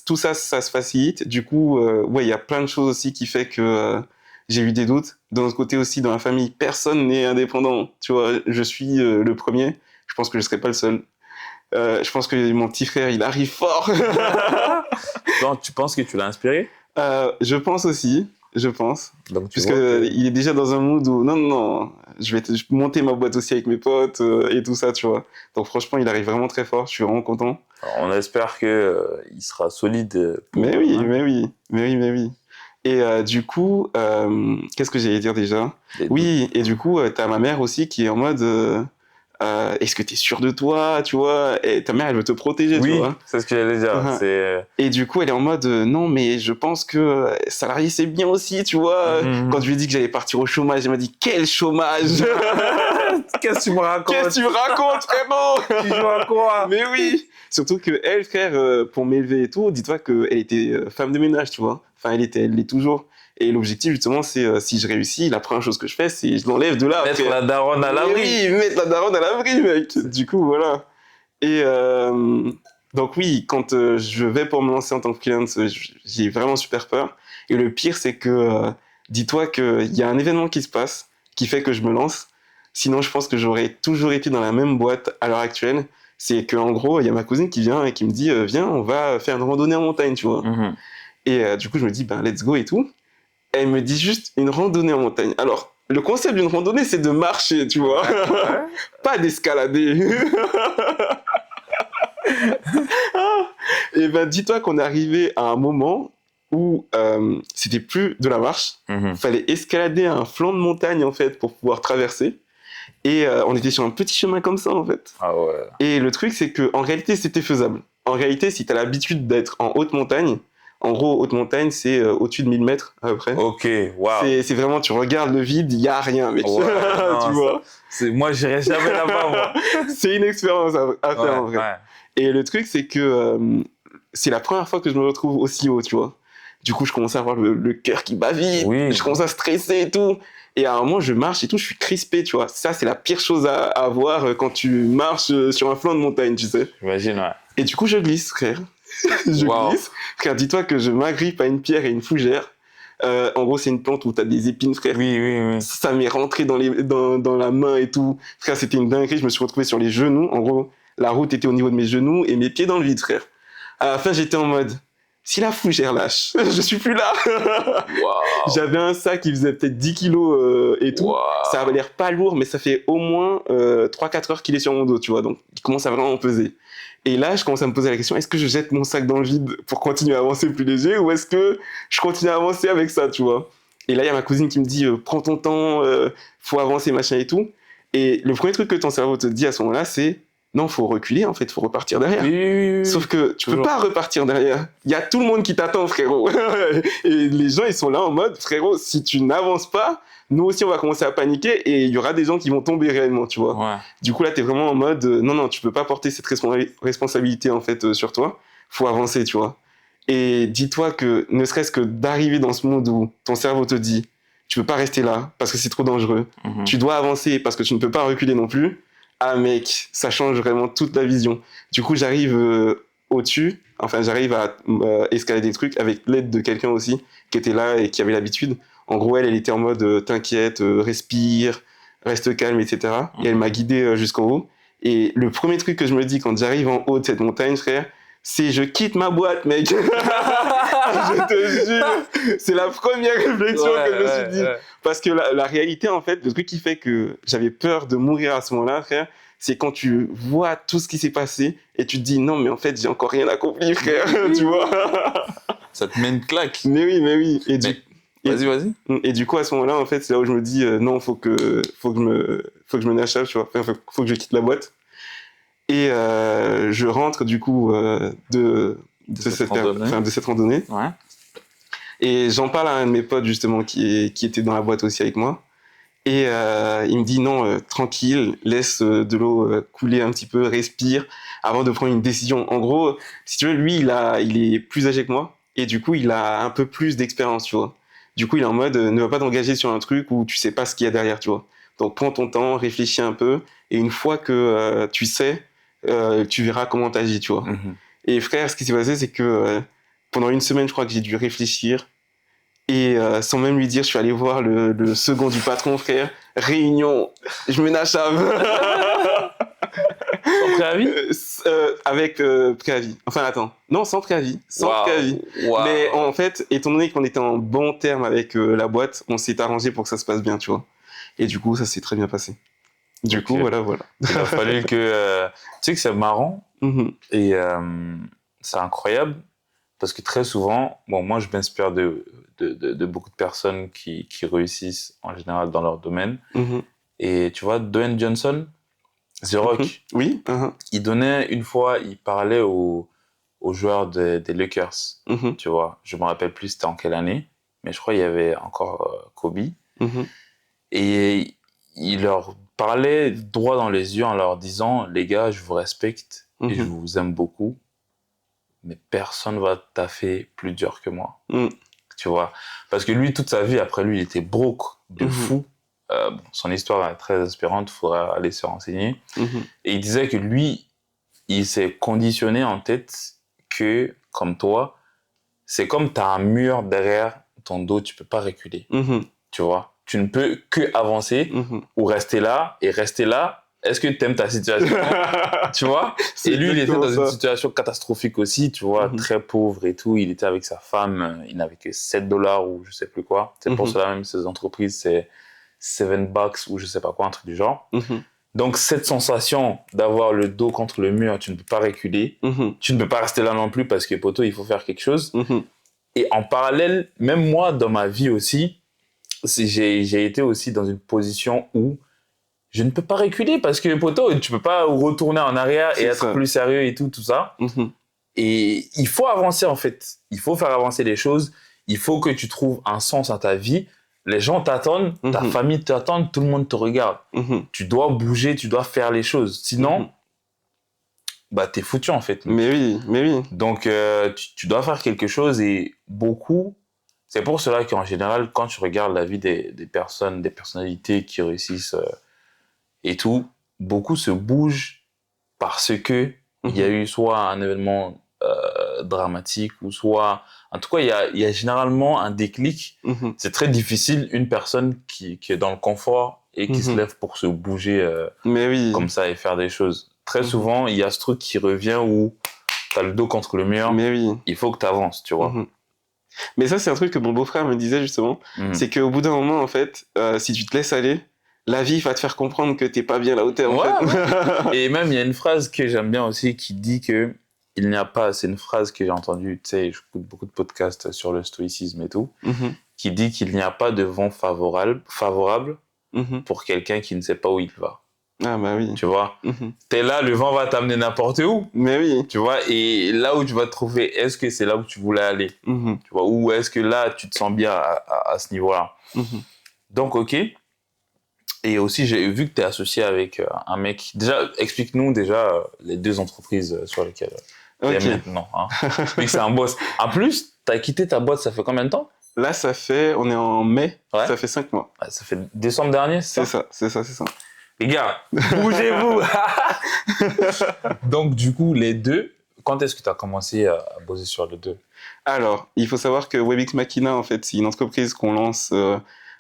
Tout ça, ça se facilite. Du coup, il y a plein de choses aussi qui fait que j'ai eu des doutes. De notre côté aussi, dans la famille, personne n'est indépendant. Tu vois, je suis le premier. Je pense que je serai pas le seul. Je pense que mon petit frère, il arrive fort. Donc, tu penses que tu l'as inspiré? Je pense aussi. Je pense. Donc, il est déjà dans un mood où non, je vais monter ma boîte aussi avec mes potes et tout ça, tu vois. Donc franchement, il arrive vraiment très fort. Je suis vraiment content. Alors, on espère que il sera solide. Mais oui. Et du coup, qu'est-ce que j'allais dire déjà? Oui, et du coup, t'as ma mère aussi qui est en mode est-ce que t'es sûr de toi, tu vois? Et ta mère, elle veut te protéger, tu vois? Oui, c'est ce que j'allais dire. Et du coup, elle est en mode non, mais je pense que salarié, c'est bien aussi, tu vois? Quand je lui ai dit que j'allais partir au chômage, elle m'a dit quel chômage? Qu'est-ce que tu me racontes, frérot? Tu joues à quoi? Mais oui! Surtout que elle, frère, pour m'élever et tout, dis-toi qu'elle était femme de ménage, tu vois? Enfin, elle l'est toujours. Et l'objectif, justement, c'est si je réussis, la première chose que je fais, c'est je l'enlève de là. Mettre la daronne à l'abri. Oui, mettre la daronne à l'abri, mec. Du coup, voilà. Et donc oui, quand je vais pour me lancer en tant que freelance, j'ai vraiment super peur. Et le pire, c'est que dis-toi qu'il y a un événement qui se passe qui fait que je me lance. Sinon, je pense que j'aurais toujours été dans la même boîte à l'heure actuelle. C'est qu'en gros, il y a ma cousine qui vient et qui me dit viens, on va faire une randonnée en montagne, tu vois. Et du coup, je me dis ben let's go et tout. Elle me dit juste une randonnée en montagne. Alors, le concept d'une randonnée, c'est de marcher, tu vois. Pas d'escalader. Et ben, dis-toi qu'on est arrivé à un moment où c'était plus de la marche. Fallait escalader un flanc de montagne, en fait, pour pouvoir traverser. Et on était sur un petit chemin comme ça, en fait. Ah ouais. Et le truc, c'est qu'en réalité, c'était faisable. En réalité, si tu as l'habitude d'être en haute montagne, en gros, haute montagne, c'est au-dessus de 1000 mètres, à peu près. Ok, waouh. C'est vraiment, tu regardes le vide, il n'y a rien, mec. Ouais, non, tu vois. Moi, j'irai jamais là-bas, moi. C'est une expérience à faire, en vrai. Ouais. Et le truc, c'est que c'est la première fois que je me retrouve aussi haut, tu vois. Du coup, je commence à avoir le cœur qui bat vite, je commence à stresser et tout. Et à un moment, je marche et tout, je suis crispé, tu vois. Ça, c'est la pire chose à avoir quand tu marches sur un flanc de montagne, tu sais. J'imagine, ouais. Et du coup, je glisse, frère. Glisse. Frère, dis-toi que je m'agrippe à une pierre et une fougère. En gros, c'est une plante où t'as des épines, frère. Oui. Ça m'est rentré dans la main et tout. Frère, c'était une dinguerie. Je me suis retrouvé sur les genoux. En gros, la route était au niveau de mes genoux et mes pieds dans le vide, frère. À la fin, j'étais en mode, si la fougère lâche, je suis plus là. Wow. J'avais un sac qui faisait peut-être 10 kilos et tout. Wow. Ça avait l'air pas lourd, mais ça fait au moins 3-4 heures qu'il est sur mon dos, tu vois. Donc, il commence à vraiment peser. Et là, je commence à me poser la question, est-ce que je jette mon sac dans le vide pour continuer à avancer plus léger ou est-ce que je continue à avancer avec ça, tu vois? Et là, il y a ma cousine qui me dit, prends ton temps, faut avancer, machin et tout. Et le premier truc que ton cerveau te dit à ce moment-là, c'est, non, faut reculer, en fait, faut repartir derrière. Oui. Sauf que tu peux pas repartir derrière. Il y a tout le monde qui t'attend, frérot. Et les gens, ils sont là en mode, frérot, si tu n'avances pas, nous aussi, on va commencer à paniquer et il y aura des gens qui vont tomber réellement, tu vois. Ouais. Du coup, là, t'es vraiment en mode, non, tu peux pas porter cette responsabilité, en fait, sur toi. Faut avancer, tu vois. Et dis-toi que, ne serait-ce que d'arriver dans ce monde où ton cerveau te dit, tu peux pas rester là parce que c'est trop dangereux. Tu dois avancer parce que tu ne peux pas reculer non plus. Ah, mec, ça change vraiment toute la vision. Du coup, j'arrive au-dessus. Enfin, j'arrive à escalader des trucs avec l'aide de quelqu'un aussi qui était là et qui avait l'habitude. En gros, elle était en mode t'inquiète, respire, reste calme, etc. Et elle m'a guidé jusqu'en haut. Et le premier truc que je me dis quand j'arrive en haut de cette montagne, frère, c'est je quitte ma boîte, mec. Je te jure, c'est la première réflexion que je me suis dit. Parce que la réalité, en fait, le truc qui fait que j'avais peur de mourir à ce moment-là, frère, c'est quand tu vois tout ce qui s'est passé et tu te dis non, mais en fait, j'ai encore rien accompli, frère. Tu vois. Ça te met une claque. Mais oui. Et Vas-y. Et du coup, à ce moment-là, en fait, c'est là où je me dis non, faut que je me n'achève, tu vois. Enfin, faut que je quitte la boîte. Et je rentre du coup de cette randonnée. Ouais. Et j'en parle à un de mes potes justement qui était dans la boîte aussi avec moi. Et il me dit non, tranquille, laisse de l'eau couler un petit peu, respire, avant de prendre une décision. En gros, si tu veux, lui, il est plus âgé que moi, et du coup, il a un peu plus d'expérience, tu vois. Du coup, il est en mode, ne va pas t'engager sur un truc où tu sais pas ce qu'il y a derrière, tu vois. Donc, prends ton temps, réfléchis un peu, et une fois que tu sais, tu verras comment t'agis, tu vois. Mhm. Et frère, ce qui s'est passé, c'est que pendant une semaine, je crois que j'ai dû réfléchir. Et sans même lui dire, je suis allé voir le second du patron, frère. Réunion, je ménage à Sans préavis? avec préavis. Enfin, attends. Non, sans préavis. Sans préavis. Waouh. Mais en fait, étant donné qu'on était en bon terme avec la boîte, on s'est arrangé pour que ça se passe bien, tu vois. Et du coup, ça s'est très bien passé. Du Ok. coup, voilà. Il a fallu que... Tu sais que c'est marrant Mhm, et c'est incroyable parce que très souvent, bon, moi je m'inspire de beaucoup de personnes qui réussissent en général dans leur domaine. mhm, Et tu vois, Dwayne Johnson, The Rock, mhm. Oui. il donnait une fois, il parlait aux joueurs des Lakers. Mhm, Tu vois, je me rappelle plus c'était en quelle année, mais je crois qu'il y avait encore Kobe. mhm, Et il leur parlait droit dans les yeux en leur disant, les gars, je vous respecte et je mhm, vous aime beaucoup, mais personne va taffer plus dur que moi. mhm, Tu vois, parce que lui, toute sa vie, après lui, il était broke de mhm, fou. Bon, son histoire est très inspirante, il faudra aller se renseigner. mhm, Et il disait que lui, il s'est conditionné en tête que, comme toi, c'est comme tu as un mur derrière ton dos, tu peux pas reculer. mhm, Tu vois, tu ne peux que avancer mhm. ou rester là. Et rester là, est-ce que tu aimes ta situation? Tu vois? C'est Et lui, il était exactement dans une ça. situation catastrophique aussi, tu vois, Mhm, très pauvre et tout. Il était avec sa femme, il n'avait que 7 dollars ou je sais plus quoi. C'est pour mhm, cela même, ces entreprises, c'est $7 ou je sais pas quoi, un truc du genre. mhm, Donc, cette sensation d'avoir le dos contre le mur, tu ne peux pas reculer. mhm, Tu ne peux pas rester là non plus parce que, poto, il faut faire quelque chose. mhm. Et en parallèle, même moi, dans ma vie aussi, j'ai été aussi dans une position où je ne peux pas reculer parce que, poto, tu peux pas retourner en arrière et C'est être ça. plus sérieux et tout ça. Mhm, Et il faut avancer, en fait. Il faut faire avancer les choses. Il faut que tu trouves un sens à ta vie. Les gens t'attendent, ta mhm, famille t'attend, tout le monde te regarde. mhm, Tu dois bouger, tu dois faire les choses. Sinon, mhm. bah, t'es foutu, en fait, Mais mec. oui, mais oui. Donc, tu dois faire quelque chose et beaucoup. C'est pour cela qu'en général, quand tu regardes la vie des personnes, des personnalités qui réussissent et tout, beaucoup se bougent parce que il y a Mhm, eu soit un événement dramatique ou soit, en tout cas, il y a généralement un déclic. mhm, C'est très difficile une personne qui est dans le confort et qui se mhm. lève pour se bouger Mais oui. comme ça et faire des choses. Très Mhm. souvent, il y a ce truc qui revient où t'as le dos contre le mur, Mais oui. il faut que tu avances, tu vois. Mhm. Mais ça, c'est un truc que mon beau-frère me disait justement. Mhm. C'est qu'au bout d'un moment, en fait, si tu te laisses aller, la vie va te faire comprendre que t'es pas bien là où t'es, en Ouais, fait. Et même, il y a une phrase que j'aime bien aussi qui dit que il n'y a pas, c'est une phrase que j'ai entendue, tu sais, j'écoute beaucoup de podcasts sur le stoïcisme et tout, Mhm, qui dit qu'il n'y a pas de vent favorable mhm. pour quelqu'un qui ne sait pas où il va. Ah bah oui. Tu vois, Mhm. t'es là, le vent va t'amener n'importe où, Mais oui. tu vois, et là où tu vas te trouver, est-ce que c'est là où tu voulais aller, Mhm, tu vois, ou est-ce que là, tu te sens bien à ce niveau-là. mhm. Donc, ok. Et aussi, j'ai vu que tu es associé avec un mec. Déjà, explique-nous déjà les deux entreprises sur lesquelles tu es Ok. maintenant. Hein. Vu que c'est un boss. En plus, tu as quitté ta boîte, ça fait combien de temps? Là, on est en mai, Ouais. ça fait 5 mois. Ouais, ça fait décembre dernier, c'est ça? C'est ça. Les gars, bougez-vous! Donc, du coup, les deux, quand est-ce que tu as commencé à bosser sur les deux? Alors, il faut savoir que Webix Machina, en fait, c'est une entreprise qu'on lance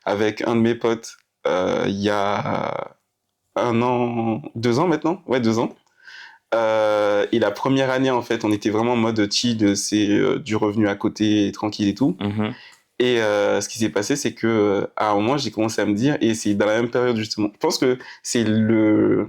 avec un de mes potes il y a 1 an, 2 ans maintenant. Ouais, 2 ans. Et la première année, en fait, on était vraiment en mode chill, c'est du revenu à côté, tranquille et tout. Mhm. Et ce qui s'est passé, c'est que à un moment, j'ai commencé à me dire, et c'est dans la même période justement. Je pense que c'est le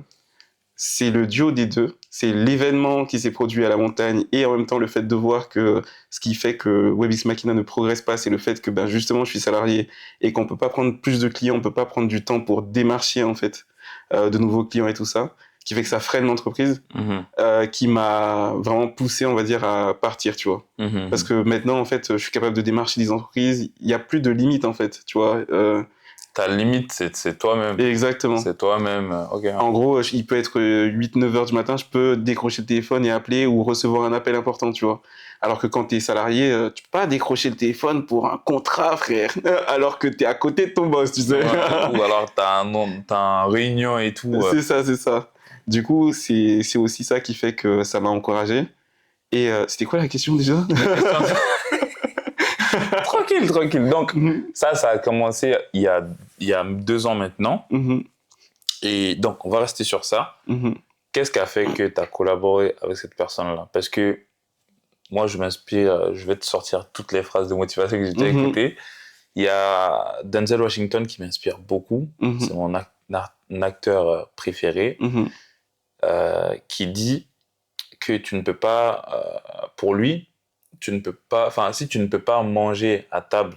duo des deux. C'est l'événement qui s'est produit à la montagne et en même temps le fait de voir que ce qui fait que Webix Machina ne progresse pas, c'est le fait que ben, justement je suis salarié et qu'on peut pas prendre plus de clients, on peut pas prendre du temps pour démarcher en fait de nouveaux clients et tout ça, qui fait que ça freine l'entreprise, Mhm. qui m'a vraiment poussé, on va dire, à partir, tu vois. Mhm. Parce que maintenant, en fait, je suis capable de démarcher des entreprises, il y a plus de limites en fait, tu vois. ta limite, c'est toi-même. Exactement. C'est toi-même. Ok. En gros, il peut être 8-9 heures du matin, je peux décrocher le téléphone et appeler ou recevoir un appel important, tu vois. Alors que quand t'es salarié, tu peux pas décrocher le téléphone pour un contrat, frère. Alors que t'es à côté de ton boss, tu sais. Ouais, ou alors t'as un réunion et tout. C'est ça, c'est ça. Du coup, c'est aussi ça qui fait que ça m'a encouragé. Et c'était quoi la question déjà? Tranquille, tranquille. Donc, Mhm, ça a commencé il y a 2 ans maintenant. mhm, Et donc, on va rester sur ça. mhm, Qu'est-ce qui a fait que tu as collaboré avec cette personne-là? Parce que moi, je m'inspire, je vais te sortir toutes les phrases de motivation que j'ai déjà mhm, écoutées. Il y a Denzel Washington qui m'inspire beaucoup. C'est mhm, mon acteur préféré, mhm, qui dit que tu ne peux pas, pour lui, tu ne peux pas, enfin, si tu ne peux pas manger à table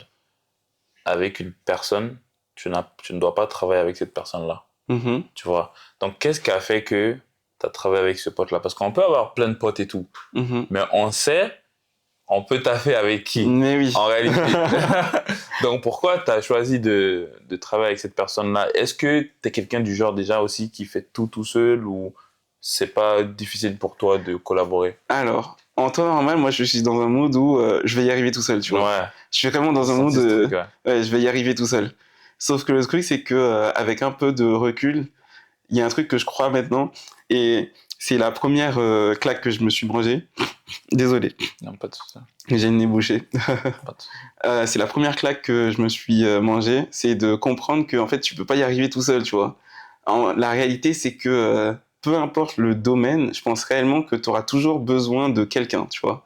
avec une personne, tu ne dois pas travailler avec cette personne-là. mhm, Tu vois. Donc, qu'est-ce qui a fait que tu as travaillé avec ce pote-là? Parce qu'on peut avoir plein de potes et tout, mhm. mais on peut taffer avec qui, Mais oui. en réalité. Donc, pourquoi tu as choisi de travailler avec cette personne-là? Est-ce que tu es quelqu'un du genre déjà aussi qui fait tout seul ou c'est pas difficile pour toi de collaborer? Alors, en temps normal, moi, je suis dans un mood où je vais y arriver tout seul, tu vois. Ouais, Je suis vraiment dans j'ai un mood, senti ce truc, ouais. ouais, je vais y arriver tout seul. Sauf que le truc, c'est que avec un peu de recul, il y a un truc que je crois maintenant, et c'est la première claque que je me suis mangée. Désolé, Non, pas de souci. j'ai le nez bouché. Pas de souci. C'est la première claque que je me suis mangée, c'est de comprendre que en fait, tu peux pas y arriver tout seul, tu vois. La réalité, c'est que peu importe le domaine, je pense réellement que tu auras toujours besoin de quelqu'un, tu vois.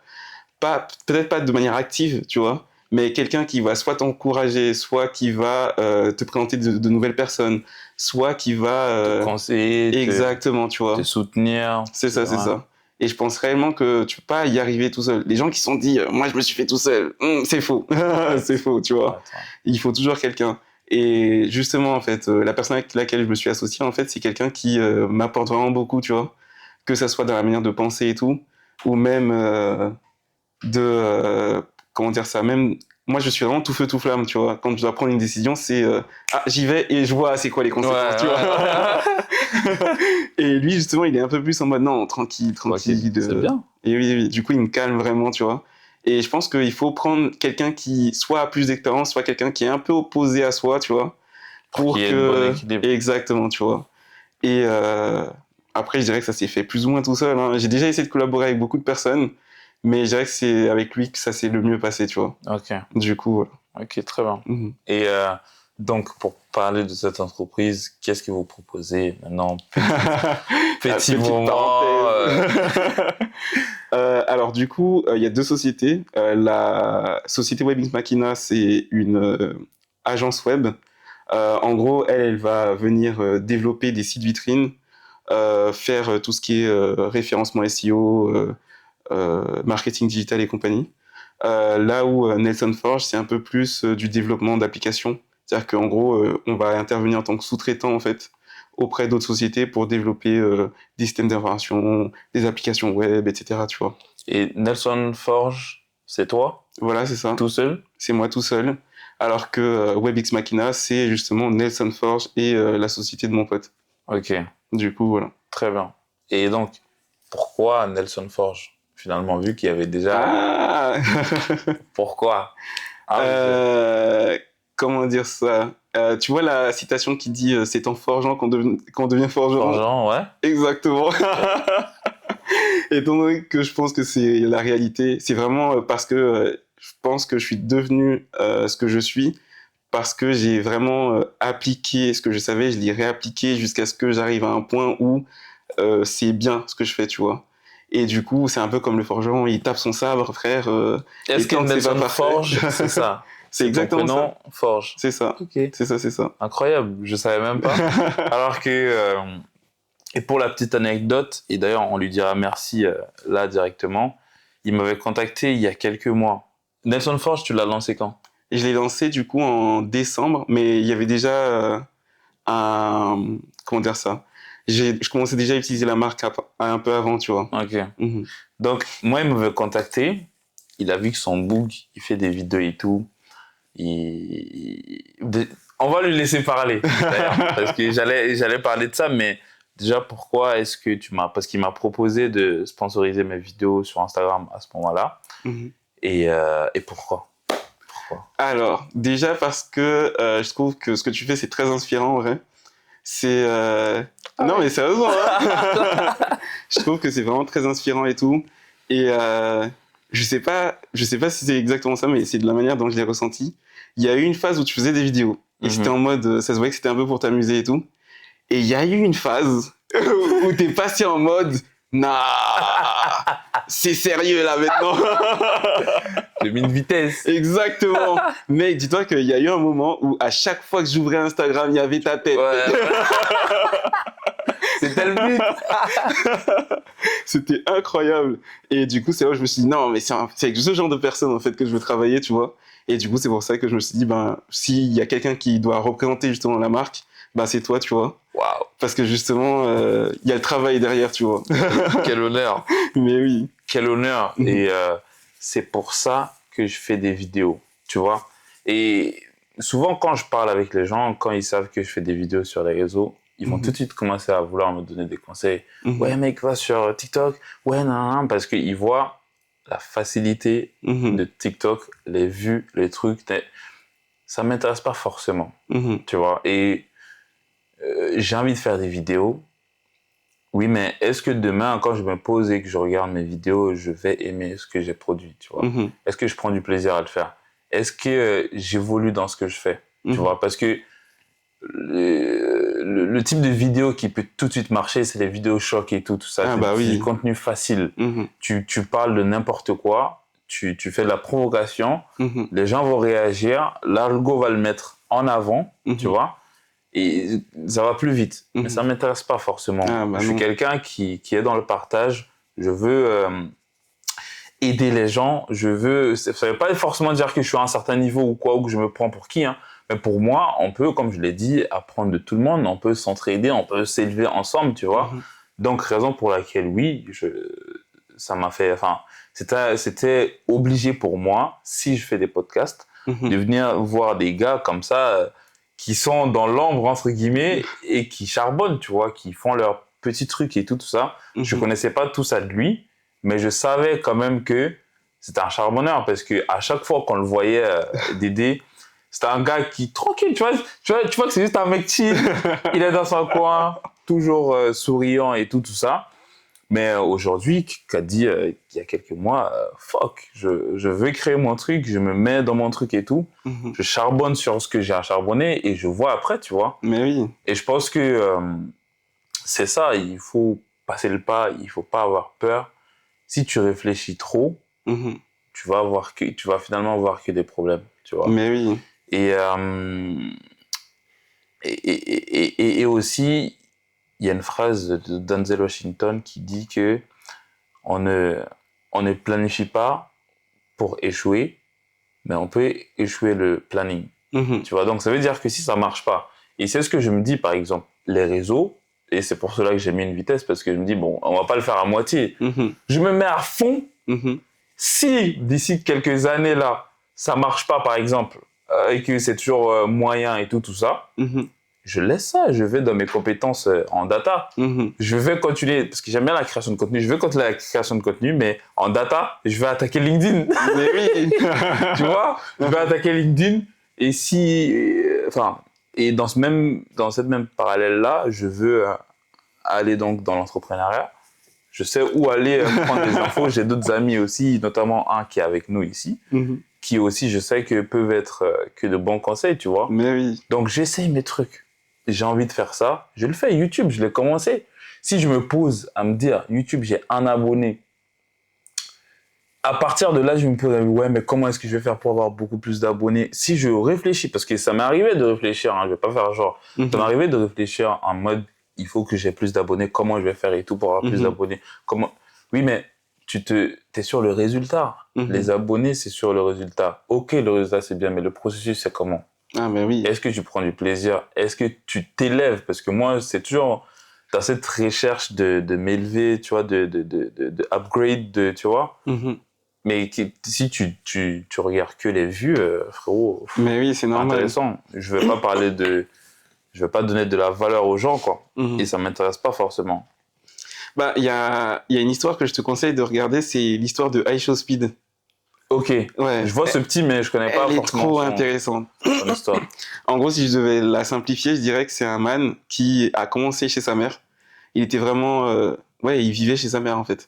Pas, peut-être pas de manière active, tu vois, mais quelqu'un qui va soit t'encourager, soit qui va te présenter de nouvelles personnes, soit qui va... Te conseiller, exactement, tu te vois. soutenir. C'est ça, c'est Ouais. ça. Et je pense réellement que tu peux pas y arriver tout seul. Les gens qui se sont dit, moi je me suis fait tout seul, c'est faux. C'est faux, tu vois. Attends. Il faut toujours quelqu'un. Et justement, en fait, la personne avec laquelle je me suis associé, en fait, c'est quelqu'un qui m'apporte vraiment beaucoup, tu vois. Que ça soit dans la manière de penser et tout, ou même de comment dire ça, même moi je suis vraiment tout feu tout flamme, tu vois. Quand je dois prendre une décision, c'est ah, j'y vais et je vois c'est quoi les conséquences, tu vois. Et lui justement il est un peu plus en mode non, tranquille tranquille, C'est bien. et oui, oui, du coup il me calme vraiment, tu vois. Et je pense qu'il faut prendre quelqu'un qui soit a plus d'expérience, soit quelqu'un qui est un peu opposé à soi, tu vois, Pour qu'il pour y ait un bon que équilibre. exactement, tu vois. Et après, je dirais que ça s'est fait plus ou moins tout seul, hein. J'ai déjà essayé de collaborer avec beaucoup de personnes, mais je dirais que c'est avec lui que ça s'est le mieux passé, tu vois. Ok, Du coup, voilà. ok, très bien. Mhm. Et donc, pour parler de cette entreprise, qu'est-ce que vous proposez maintenant? La Petit petite moment. parenthèse. Alors du coup, il y a deux sociétés. La société WebX Machina, c'est une agence web. En gros, elle va venir développer des sites vitrines, faire tout ce qui est référencement SEO, marketing digital et compagnie. Là où Nelson Forge, c'est un peu plus du développement d'applications. C'est-à-dire qu'en gros, on va intervenir en tant que sous-traitant en fait auprès d'autres sociétés pour développer des systèmes d'information, des applications web, etc. Tu vois. Et Nelson Forge, c'est toi, Voilà, c'est ça. tout seul? C'est moi tout seul. Alors que WebX Machina, c'est justement Nelson Forge et la société de mon pote. Ok, Du coup, voilà. très bien. Et donc, pourquoi Nelson Forge? Finalement, vu qu'il y avait déjà... Ah Pourquoi? Ah oui, Euh, comment dire ça? Tu vois la citation qui dit c'est en forgeant qu'on devient forgeron? Forgeant, ouais. Exactement. Étant donné que je pense que c'est la réalité, c'est vraiment parce que je pense que je suis devenu ce que je suis, parce que j'ai vraiment appliqué ce que je savais, je l'ai réappliqué jusqu'à ce que j'arrive à un point où c'est bien ce que je fais, tu vois. Et du coup, c'est un peu comme le forgeron, il tape son sabre, frère. Est-ce Et que tant que c'est pas Nelson parfait, Forge, c'est ça? c'est C'est ton exactement ça. prénom, Forge. C'est ça. Ok. C'est ça, c'est ça. Incroyable, je savais même pas. Alors que, et pour la petite anecdote, et d'ailleurs on lui dira merci là directement, il m'avait contacté il y a quelques mois. Nelson Forge, tu l'as lancé quand? Et je l'ai lancé du coup en décembre, mais il y avait déjà un... Comment dire ça? Je commençais déjà à utiliser la marque un peu avant, tu vois. Ok. Mhm. Donc, moi, il m'avait contacté, il a vu que son book, il fait des vidéos et tout. On va lui laisser parler, d'ailleurs, parce que j'allais parler de ça, mais déjà, pourquoi est-ce que tu m'as... Parce qu'il m'a proposé de sponsoriser mes vidéos sur Instagram à ce moment-là. Mhm. Et pourquoi? Alors, déjà parce que je trouve que ce que tu fais, c'est très inspirant, en vrai. C'est... Non, mais sérieusement, hein. Je trouve que c'est vraiment très inspirant et tout. Et je sais pas si c'est exactement ça, mais c'est de la manière dont je l'ai ressenti. Il y a eu une phase où tu faisais des vidéos. Et c'était en mode... ça se voyait que c'était un peu pour t'amuser et tout. Et il y a eu une phase où t'es passé en mode... Nah, c'est sérieux là maintenant. J'ai mis une vitesse. Exactement. Mec, dis-toi qu'il y a eu un moment où à chaque fois que j'ouvrais Instagram, il y avait ta tête. Ouais. C'était le but. C'était incroyable. Et du coup, c'est là où je me suis dit, non, mais c'est avec ce genre de personne en fait que je veux travailler, tu vois. Et du coup, c'est pour ça que je me suis dit, ben, s'il y a quelqu'un qui doit représenter justement la marque, ben, c'est toi, tu vois. Waouh. Parce que justement, il y a le travail derrière, tu vois. Quel honneur. Mais oui. Quel honneur. Et c'est pour ça que je fais des vidéos, tu vois. Et souvent, quand je parle avec les gens, quand ils savent que je fais des vidéos sur les réseaux, ils vont tout de suite commencer à vouloir me donner des conseils. Ouais, mec, va sur TikTok. Ouais, non, parce qu'ils voient la facilité de TikTok, les vues, les trucs. Ça m'intéresse pas forcément, tu vois. Et j'ai envie de faire des vidéos. Oui, mais est-ce que demain, quand je me pose et que je regarde mes vidéos, je vais aimer ce que j'ai produit, tu vois? Est-ce que je prends du plaisir à le faire? Est-ce que j'évolue dans ce que je fais, tu vois? Parce que le type de vidéo qui peut tout de suite marcher, c'est les vidéos chocs et tout ça. Ah, bah oui. C'est du contenu facile. Tu parles de n'importe quoi, tu fais de la provocation, les gens vont réagir, l'algo va le mettre en avant, tu vois? Et ça va plus vite. Mais ça m'intéresse pas forcément. Ah, bah je suis non. quelqu'un qui est dans le partage. Je veux aider les gens. Ça veut pas forcément dire que je suis à un certain niveau ou quoi, ou que je me prends pour qui, hein. Mais pour moi, on peut, comme je l'ai dit, apprendre de tout le monde. On peut s'entraider, on peut s'élever ensemble, tu vois. Donc, raison pour laquelle, oui, ça m'a fait, enfin, c'était obligé pour moi, si je fais des podcasts, de venir voir des gars comme ça, qui sont dans l'ombre, entre guillemets, et qui charbonnent, tu vois, qui font leurs petits trucs et tout ça. Je connaissais pas tout ça de lui, mais je savais quand même que c'était un charbonneur, parce que à chaque fois qu'on le voyait, Dédé, c'était un gars qui, tranquille, tu vois que c'est juste un mec chill, il est dans son coin, toujours souriant et tout ça. Mais aujourd'hui, qu'a dit il y a quelques mois, fuck, je veux créer mon truc, je me mets dans mon truc et tout, je charbonne sur ce que j'ai à charbonner et je vois après, tu vois. Mais oui. Et je pense que c'est ça, il faut passer le pas, il faut pas avoir peur. Si tu réfléchis trop, tu vas finalement avoir que des problèmes, tu vois. Mais oui. Et aussi, il y a une phrase de Denzel Washington qui dit que on ne planifie pas pour échouer, mais on peut échouer le planning. Tu vois, donc ça veut dire que si ça marche pas, et c'est ce que je me dis, par exemple, les réseaux, et c'est pour cela que j'ai mis une vitesse, parce que je me dis, bon, on va pas le faire à moitié. Je me mets à fond. Si d'ici quelques années là, ça marche pas, par exemple, et que c'est toujours moyen et tout ça, je laisse ça, je vais dans mes compétences en data. Je vais continuer, parce que j'aime bien la création de contenu, je vais continuer la création de contenu, mais en data, je vais attaquer LinkedIn. Mais oui. Tu vois, je vais attaquer LinkedIn, et et dans cette même parallèle-là, je veux aller donc dans l'entrepreneuriat. Je sais où aller prendre des infos. J'ai d'autres amis aussi, notamment un qui est avec nous ici, qui aussi, je sais que peuvent être que de bons conseils, tu vois. Mais oui. Donc, j'essaye mes trucs. J'ai envie de faire ça. Je le fais. YouTube, je l'ai commencé. Si je me pose à me dire, YouTube, j'ai un abonné. À partir de là, je me pose, ouais, mais comment est-ce que je vais faire pour avoir beaucoup plus d'abonnés? Si je réfléchis, parce que ça m'est arrivé de réfléchir, hein, je vais pas faire genre, ça m'est arrivé de réfléchir en mode, il faut que j'ai plus d'abonnés, comment je vais faire et tout pour avoir plus d'abonnés. Oui, mais t'es sur le résultat. Les abonnés, c'est sur le résultat. Ok, le résultat, c'est bien, mais le processus, c'est comment? Ah, mais oui. Est-ce que tu prends du plaisir? Est-ce que tu t'élèves? Parce que moi, c'est toujours dans cette recherche de m'élever, tu vois, de upgrade, tu vois. Mais si tu regardes que les vues, frérot, Mais oui, c'est normal. intéressant. Je vais pas donner de la valeur aux gens, quoi. Mhm. Et ça m'intéresse pas forcément. Bah, il y a une histoire que je te conseille de regarder, c'est l'histoire de iShowSpeed. Ok. Ouais. Je vois ce petit, mais je connais pas Elle est forcément trop intéressante. son histoire. En gros, si je devais la simplifier, je dirais que c'est un man qui a commencé chez sa mère. Il était vraiment... ouais, il vivait chez sa mère, en fait.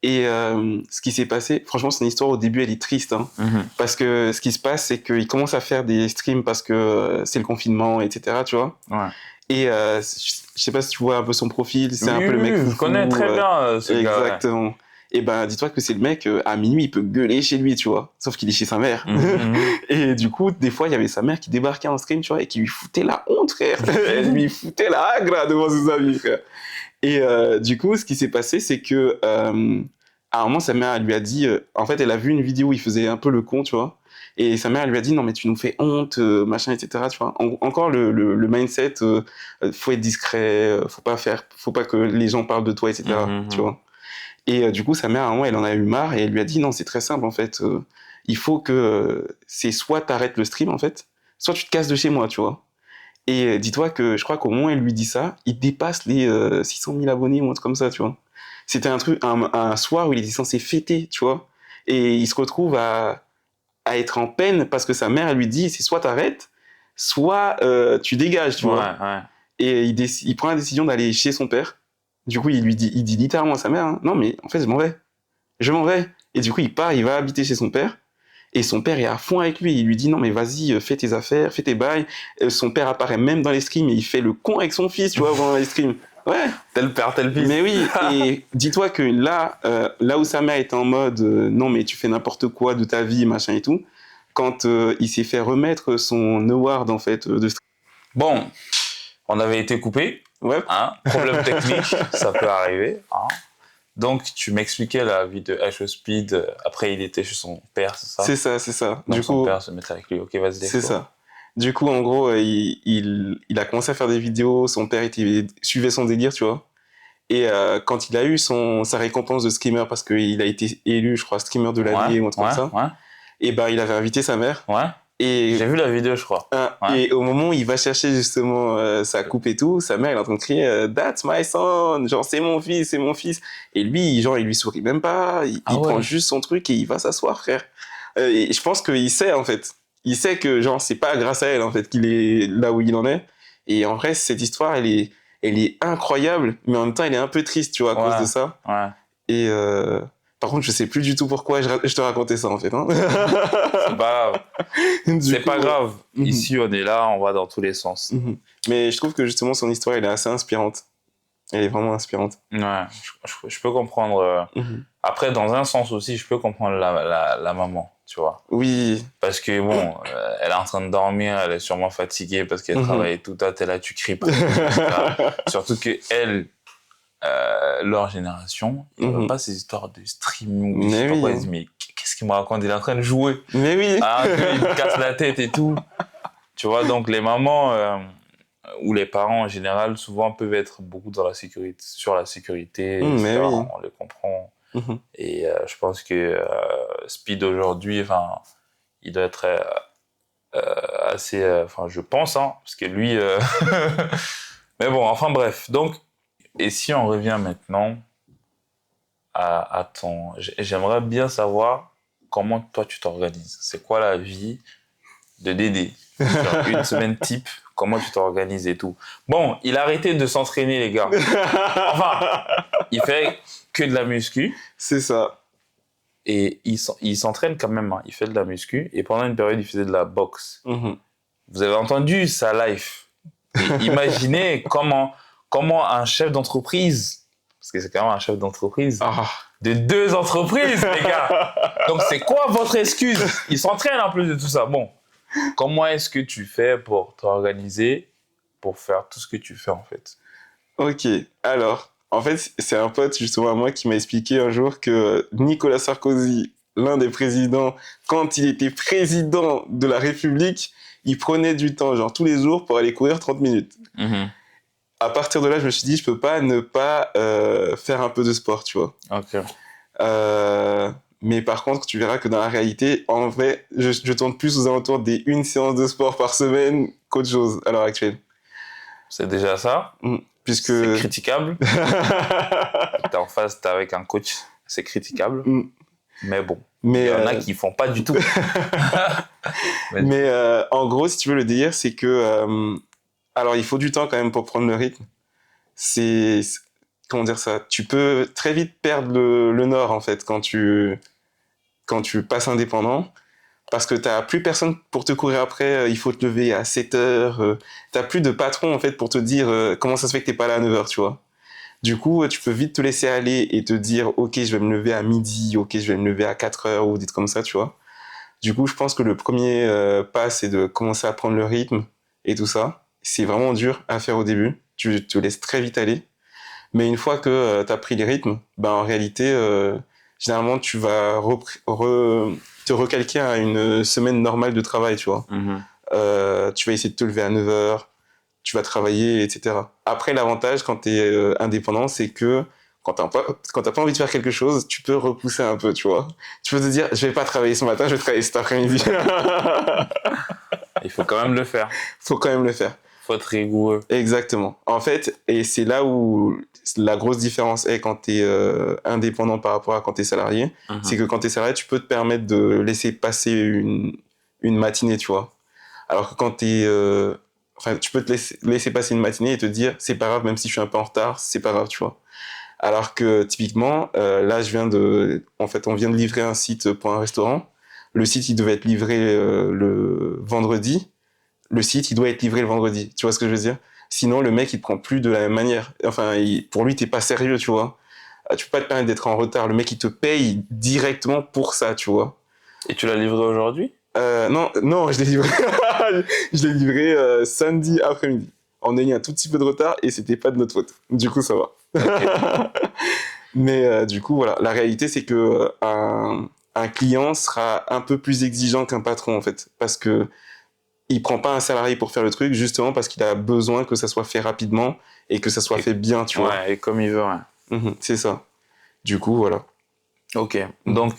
Et ce qui s'est passé, franchement, c'est une histoire, au début, elle est triste. Hein, parce que ce qui se passe, c'est qu'il commence à faire des streams parce que c'est le confinement, etc., tu vois. Ouais. Et je sais pas si tu vois un peu son profil, c'est un Oui, peu le mec oui, foufou. je connais très bien ce gars. Ouais. Exactement. Et ben, dis-toi que c'est le mec, à minuit, il peut gueuler chez lui, tu vois. Sauf qu'il est chez sa mère. Et du coup, des fois, il y avait sa mère qui débarquait en stream, tu vois, et qui lui foutait la honte, frère. Elle lui foutait la hagra devant ses amis, frère. Et du coup, ce qui s'est passé, c'est que à un moment, sa mère, elle lui a dit... en fait, elle a vu une vidéo où il faisait un peu le con, tu vois. Et sa mère, elle lui a dit, non, mais tu nous fais honte, machin, etc., tu vois. Encore le mindset, faut être discret, faut pas que les gens parlent de toi, etc., tu vois. Et du coup, sa mère, à un moment, elle en a eu marre et elle lui a dit, non, c'est très simple, en fait. Il faut que c'est soit t'arrêtes le stream, en fait, soit tu te casses de chez moi, tu vois. Et dis-toi que je crois qu'au moment où elle lui dit ça, il dépasse les 600 000 abonnés ou un truc comme ça, tu vois. C'était un soir où il était censé fêter, tu vois. Et il se retrouve à être en peine parce que sa mère, elle lui dit, c'est soit t'arrêtes, soit tu dégages, tu vois. Ouais. Et il prend la décision d'aller chez son père. Du coup, il dit littéralement à sa mère, hein, non, mais en fait, je m'en vais. Je m'en vais. Et du coup, il part, il va habiter chez son père. Et son père est à fond avec lui. Il lui dit, non, mais vas-y, fais tes affaires, fais tes bails. Son père apparaît même dans les streams et il fait le con avec son fils, tu vois, pendant les streams. Ouais. Tel père, tel fils. Mais oui, et dis-toi que là où sa mère était en mode, non, mais tu fais n'importe quoi de ta vie, machin et tout, quand il s'est fait remettre son award, en fait, de stream. Bon, on avait été coupé. Ouais. Hein, problème technique, ça peut arriver. Hein. Donc, tu m'expliquais la vie de iShowSpeed. Après, il était chez son père, c'est ça? C'est ça. Donc, Du son coup, père se mettait avec lui. Ok, vas-y. c'est ça. Du coup, en gros, il a commencé à faire des vidéos. Son père suivait son délire, tu vois. Et quand il a eu sa récompense de streamer, parce qu'il a été élu, je crois, streamer de l'année ou un truc comme ça, et ben il avait invité sa mère. Ouais. Et j'ai vu la vidéo, je crois. Et au moment où il va chercher justement sa coupe et tout, sa mère elle est en train de crier That's my son, genre c'est mon fils, c'est mon fils. Et lui, genre il lui sourit même pas, il prend juste son truc et il va s'asseoir, frère. Et je pense qu'il sait en fait, il sait que genre c'est pas grâce à elle en fait qu'il est là où il en est. Et en vrai cette histoire elle est incroyable, mais en même temps elle est un peu triste, tu vois, à cause de ça. Ouais. Et par contre, je sais plus du tout pourquoi je te racontais ça en fait. Hein. C'est pas grave. C'est pas grave. Ici, on est là, on va dans tous les sens. Mais je trouve que justement son histoire, elle est assez inspirante. Elle est vraiment inspirante. Ouais, je peux comprendre. Après, dans un sens aussi, je peux comprendre la maman, tu vois. Oui. Parce que bon, elle est en train de dormir, elle est sûrement fatiguée parce qu'elle travaille tout à t'es là, tu cries pas. Surtout que elle. Leur génération, ils n'ont pas ces histoires de stream où je sais pas quoi, ils disent mais qu'est-ce qu'il me raconte, il est en train de jouer. Mais oui. Ah, il me casse la tête et tout. Tu vois, donc les mamans ou les parents en général, souvent peuvent être beaucoup dans sur la sécurité, etc. On les comprend. Et je pense que Speed aujourd'hui, enfin, il doit être assez, enfin, je pense, hein, parce que lui, mais bon, enfin bref, donc. Et si on revient maintenant à ton... J'aimerais bien savoir comment toi tu t'organises. C'est quoi la vie de Dédé? Sur une semaine type, comment tu t'organises et tout. Bon, il a arrêté de s'entraîner, les gars. Enfin, il fait que de la muscu. C'est ça. Et il s'entraîne quand même. Hein. Il fait de la muscu. Et pendant une période, il faisait de la boxe. Vous avez entendu sa life. Et imaginez comment un chef d'entreprise, parce que c'est quand même un chef d'entreprise, de 2 entreprises, les gars. Donc, c'est quoi votre excuse? Il s'entraîne en plus de tout ça. Bon, comment est-ce que tu fais pour t'organiser, pour faire tout ce que tu fais, en fait? Ok, alors, en fait, c'est un pote, justement, à moi, qui m'a expliqué un jour que Nicolas Sarkozy, l'un des présidents, quand il était président de la République, il prenait du temps, genre tous les jours, pour aller courir 30 minutes. À partir de là, je me suis dit, je peux pas ne pas faire un peu de sport, tu vois. Ok. Mais par contre, tu verras que dans la réalité, en vrai, je tourne plus aux alentours des 1 séance de sport par semaine qu'autre chose à l'heure actuelle. C'est déjà ça. Puisque... C'est critiquable. T'es en face, t'es avec un coach, c'est critiquable. Mais bon, mais il y en a qui font pas du tout. Mais en gros, si tu veux, le délire, c'est que... alors, il faut du temps quand même pour prendre le rythme. Comment dire ça? Tu peux très vite perdre le nord, en fait, quand tu passes indépendant. Parce que t'as plus personne pour te courir après, il faut te lever à 7h. T'as plus de patron, en fait, pour te dire comment ça se fait que t'es pas là à 9h, tu vois. Du coup, tu peux vite te laisser aller et te dire, ok, je vais me lever à midi, ok, je vais me lever à 4h ou des trucs comme ça, tu vois. Du coup, je pense que le premier pas, c'est de commencer à prendre le rythme et tout ça. C'est vraiment dur à faire au début. Tu te laisses très vite aller. Mais une fois que tu as pris les rythmes, ben, en réalité, généralement, tu vas te recalquer à une semaine normale de travail, tu vois. Tu vas essayer de te lever à 9h, tu vas travailler, etc. Après, l'avantage quand tu es indépendant, c'est que quand t'as pas envie de faire quelque chose, tu peux repousser un peu, tu vois. Tu peux te dire, je vais pas travailler ce matin, je vais travailler cet après-midi. Il faut quand même le faire. Faut quand même le faire. Faut être rigoureux. Exactement. En fait, et c'est là où la grosse différence est quand tu es indépendant par rapport à quand tu es salarié, c'est que quand tu es salarié, tu peux te permettre de laisser passer une matinée, tu vois. Alors que quand tu es... Enfin, tu peux te laisser passer une matinée et te dire, c'est pas grave, même si je suis un peu en retard, c'est pas grave, tu vois. Alors que typiquement, là, en fait, on vient de livrer un site pour un restaurant. Le site, il devait être livré le vendredi. Le site, il doit être livré le vendredi. Tu vois ce que je veux dire? Sinon, le mec, il te prend plus de la même manière. Enfin, pour lui, t'es pas sérieux, tu vois. Tu peux pas te permettre d'être en retard. Le mec, il te paye directement pour ça, tu vois. Et tu l'as livré aujourd'hui? Non, je l'ai livré. Je l'ai livré samedi après-midi. On a eu un tout petit peu de retard et c'était pas de notre faute. Du coup, ça va. Okay. Mais du coup, voilà. La réalité, c'est que un client sera un peu plus exigeant qu'un patron, en fait. Parce que il prend pas un salarié pour faire le truc, justement parce qu'il a besoin que ça soit fait rapidement et que ça soit fait bien, tu vois. Ouais, et comme il veut, ouais. C'est ça. Du coup, voilà. Ok. Donc,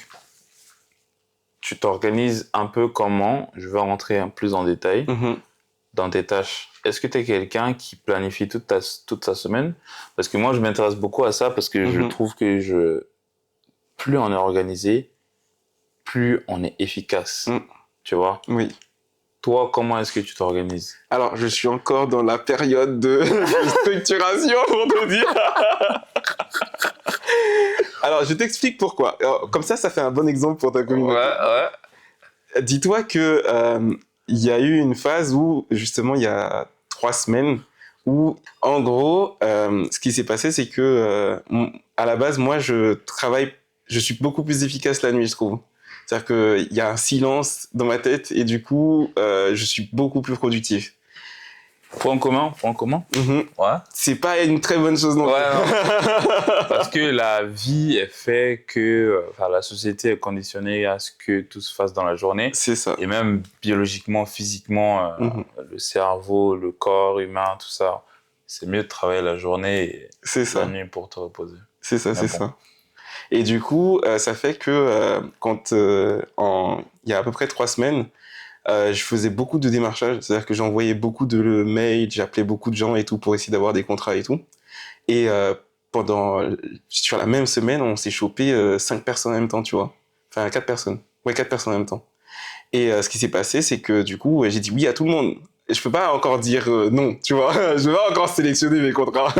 tu t'organises un peu comment, je vais rentrer plus en détail, dans tes tâches. Est-ce que tu es quelqu'un qui planifie toute sa semaine? Parce que moi, je m'intéresse beaucoup à ça parce que je trouve que plus on est organisé, plus on est efficace. Tu vois? Oui. Toi, comment est-ce que tu t'organises? Alors, je suis encore dans la période de structuration, pour te dire. Alors, je t'explique pourquoi. Alors, comme ça fait un bon exemple pour ta communauté. Ouais. Dis-toi que il y a eu une phase où, justement, il y a 3 semaines, où, en gros, ce qui s'est passé, c'est que, à la base, moi, je suis beaucoup plus efficace la nuit, je trouve. C'est-à-dire qu'il y a un silence dans ma tête et du coup, je suis beaucoup plus productif. Point commun. Ouais. C'est pas une très bonne chose non plus. Non. Parce que la vie est fait que... la société est conditionnée à ce que tout se fasse dans la journée. C'est ça. Et même biologiquement, physiquement, le cerveau, le corps humain, tout ça, c'est mieux de travailler la journée et la nuit pour te reposer. C'est ça, ça. Et du coup, ça fait que quand il y a à peu près 3 semaines, je faisais beaucoup de démarchage, c'est-à-dire que j'envoyais beaucoup de mails, j'appelais beaucoup de gens et tout pour essayer d'avoir des contrats et tout. Et sur la même semaine, on s'est chopé 5 personnes en même temps, tu vois. Enfin, 4 personnes. Ouais, 4 personnes en même temps. Et ce qui s'est passé, c'est que du coup, j'ai dit oui à tout le monde. Et je peux pas encore dire non, tu vois. Je vais pas encore sélectionner mes contrats.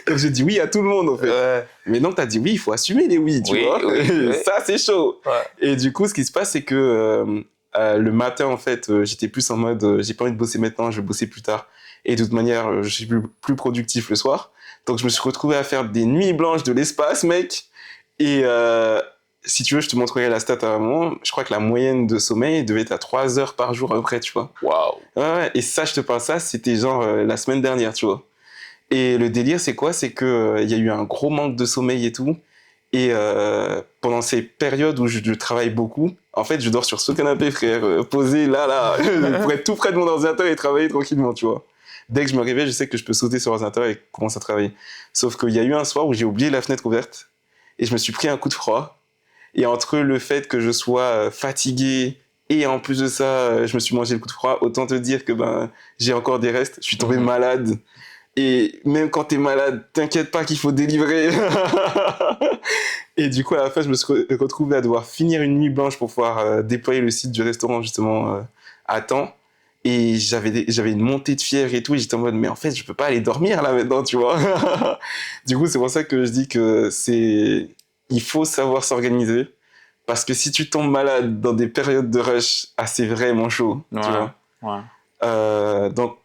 Donc j'ai dit oui à tout le monde, en fait. Ouais. Mais non, t'as dit oui, il faut assumer les oui, tu vois. Oui. Ça, c'est chaud. Ouais. Et du coup, ce qui se passe, c'est que le matin, en fait, j'étais plus en mode, j'ai pas envie de bosser maintenant, je vais bosser plus tard. Et de toute manière, je suis plus productif le soir. Donc je me suis retrouvé à faire des nuits blanches de l'espace, mec. Et si tu veux, je te montrerai la stat à un moment. Je crois que la moyenne de sommeil devait être à 3 heures par jour à peu près, tu vois. Waouh. Ouais, et ça, je te parle ça, c'était genre la semaine dernière, tu vois. Et le délire, c'est quoi? C'est que y a eu un gros manque de sommeil et tout. Et pendant ces périodes où je travaille beaucoup, en fait, je dors sur ce canapé, frère, posé là, pour être tout près de mon ordinateur et travailler tranquillement, tu vois. Dès que je me réveille, je sais que je peux sauter sur l'ordinateur et commencer à travailler. Sauf qu'il y a eu un soir où j'ai oublié la fenêtre ouverte et je me suis pris un coup de froid. Et entre le fait que je sois fatigué et en plus de ça, je me suis mangé le coup de froid, autant te dire que j'ai encore des restes. Je suis tombé malade. Et même quand t'es malade, t'inquiète pas qu'il faut délivrer. Et du coup, à la fin, je me suis retrouvé à devoir finir une nuit blanche pour pouvoir déployer le site du restaurant, justement, à temps. Et j'avais une montée de fièvre et tout. Et j'étais en mode, mais en fait, je peux pas aller dormir là maintenant, tu vois. Du coup, c'est pour ça que je dis que il faut savoir s'organiser. Parce que si tu tombes malade dans des périodes de rush, c'est vraiment chaud, tu vois. Donc,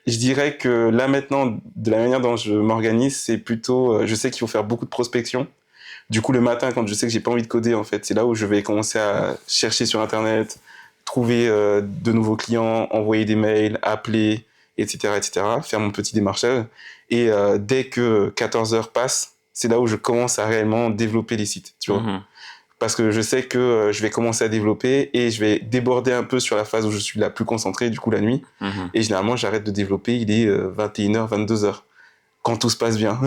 je dirais que là maintenant, de la manière dont je m'organise, c'est plutôt, je sais qu'il faut faire beaucoup de prospection. Du coup, le matin, quand je sais que j'ai pas envie de coder, en fait, c'est là où je vais commencer à chercher sur Internet, trouver de nouveaux clients, envoyer des mails, appeler, etc., etc., faire mon petit démarchage. Et dès que 14 heures passent, c'est là où je commence à réellement développer les sites, tu vois. Parce que je sais que je vais commencer à développer et je vais déborder un peu sur la phase où je suis la plus concentrée, du coup, la nuit. Et généralement, j'arrête de développer, il est 21h, 22h, quand tout se passe bien.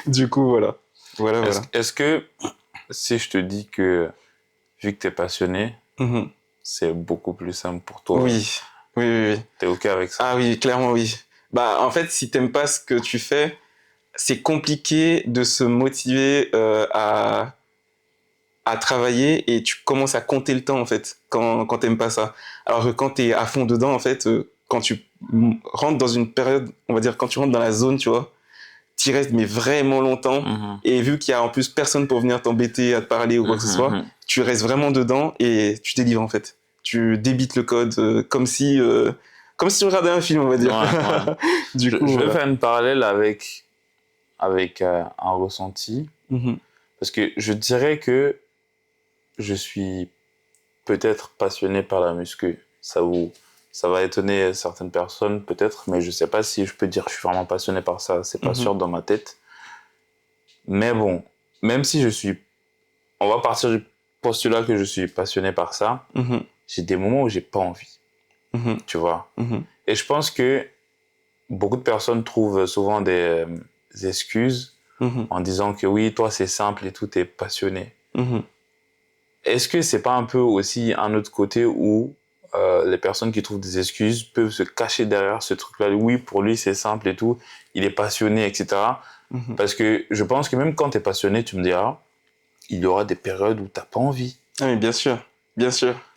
Du coup, voilà. Est-ce que si je te dis que, vu que tu es passionné, c'est beaucoup plus simple pour toi? Oui. T'es OK avec ça? Ah oui, clairement oui. En fait, si t'aimes pas ce que tu fais, c'est compliqué de se motiver à travailler et tu commences à compter le temps, en fait, quand t'aimes pas ça. Alors que quand t'es à fond dedans, en fait, quand tu rentres dans une période, on va dire, quand tu rentres dans la zone, tu vois, t'y restes mais vraiment longtemps. Et vu qu'il y a en plus personne pour venir t'embêter, à te parler ou quoi que ce soit, tu restes vraiment dedans et tu délivres, en fait. Tu débites le code comme si tu regardais un film, on va dire. Du coup, je vais faire une parallèle avec un ressenti. Parce que je dirais que je suis peut-être passionné par la muscu. Ça va étonner certaines personnes peut-être, mais je sais pas si je peux dire que je suis vraiment passionné par ça. C'est pas sûr dans ma tête. Mais bon, même si on va partir du postulat que je suis passionné par ça, j'ai des moments où j'ai pas envie. Tu vois. Et je pense que beaucoup de personnes trouvent souvent des excuses en disant que oui, toi c'est simple et tout, t'es passionné. Est-ce que c'est pas un peu aussi un autre côté où les personnes qui trouvent des excuses peuvent se cacher derrière ce truc-là? Oui, pour lui c'est simple et tout, il est passionné, etc. Parce que je pense que même quand t'es passionné, tu me diras, il y aura des périodes où t'as pas envie. Ah mais bien sûr.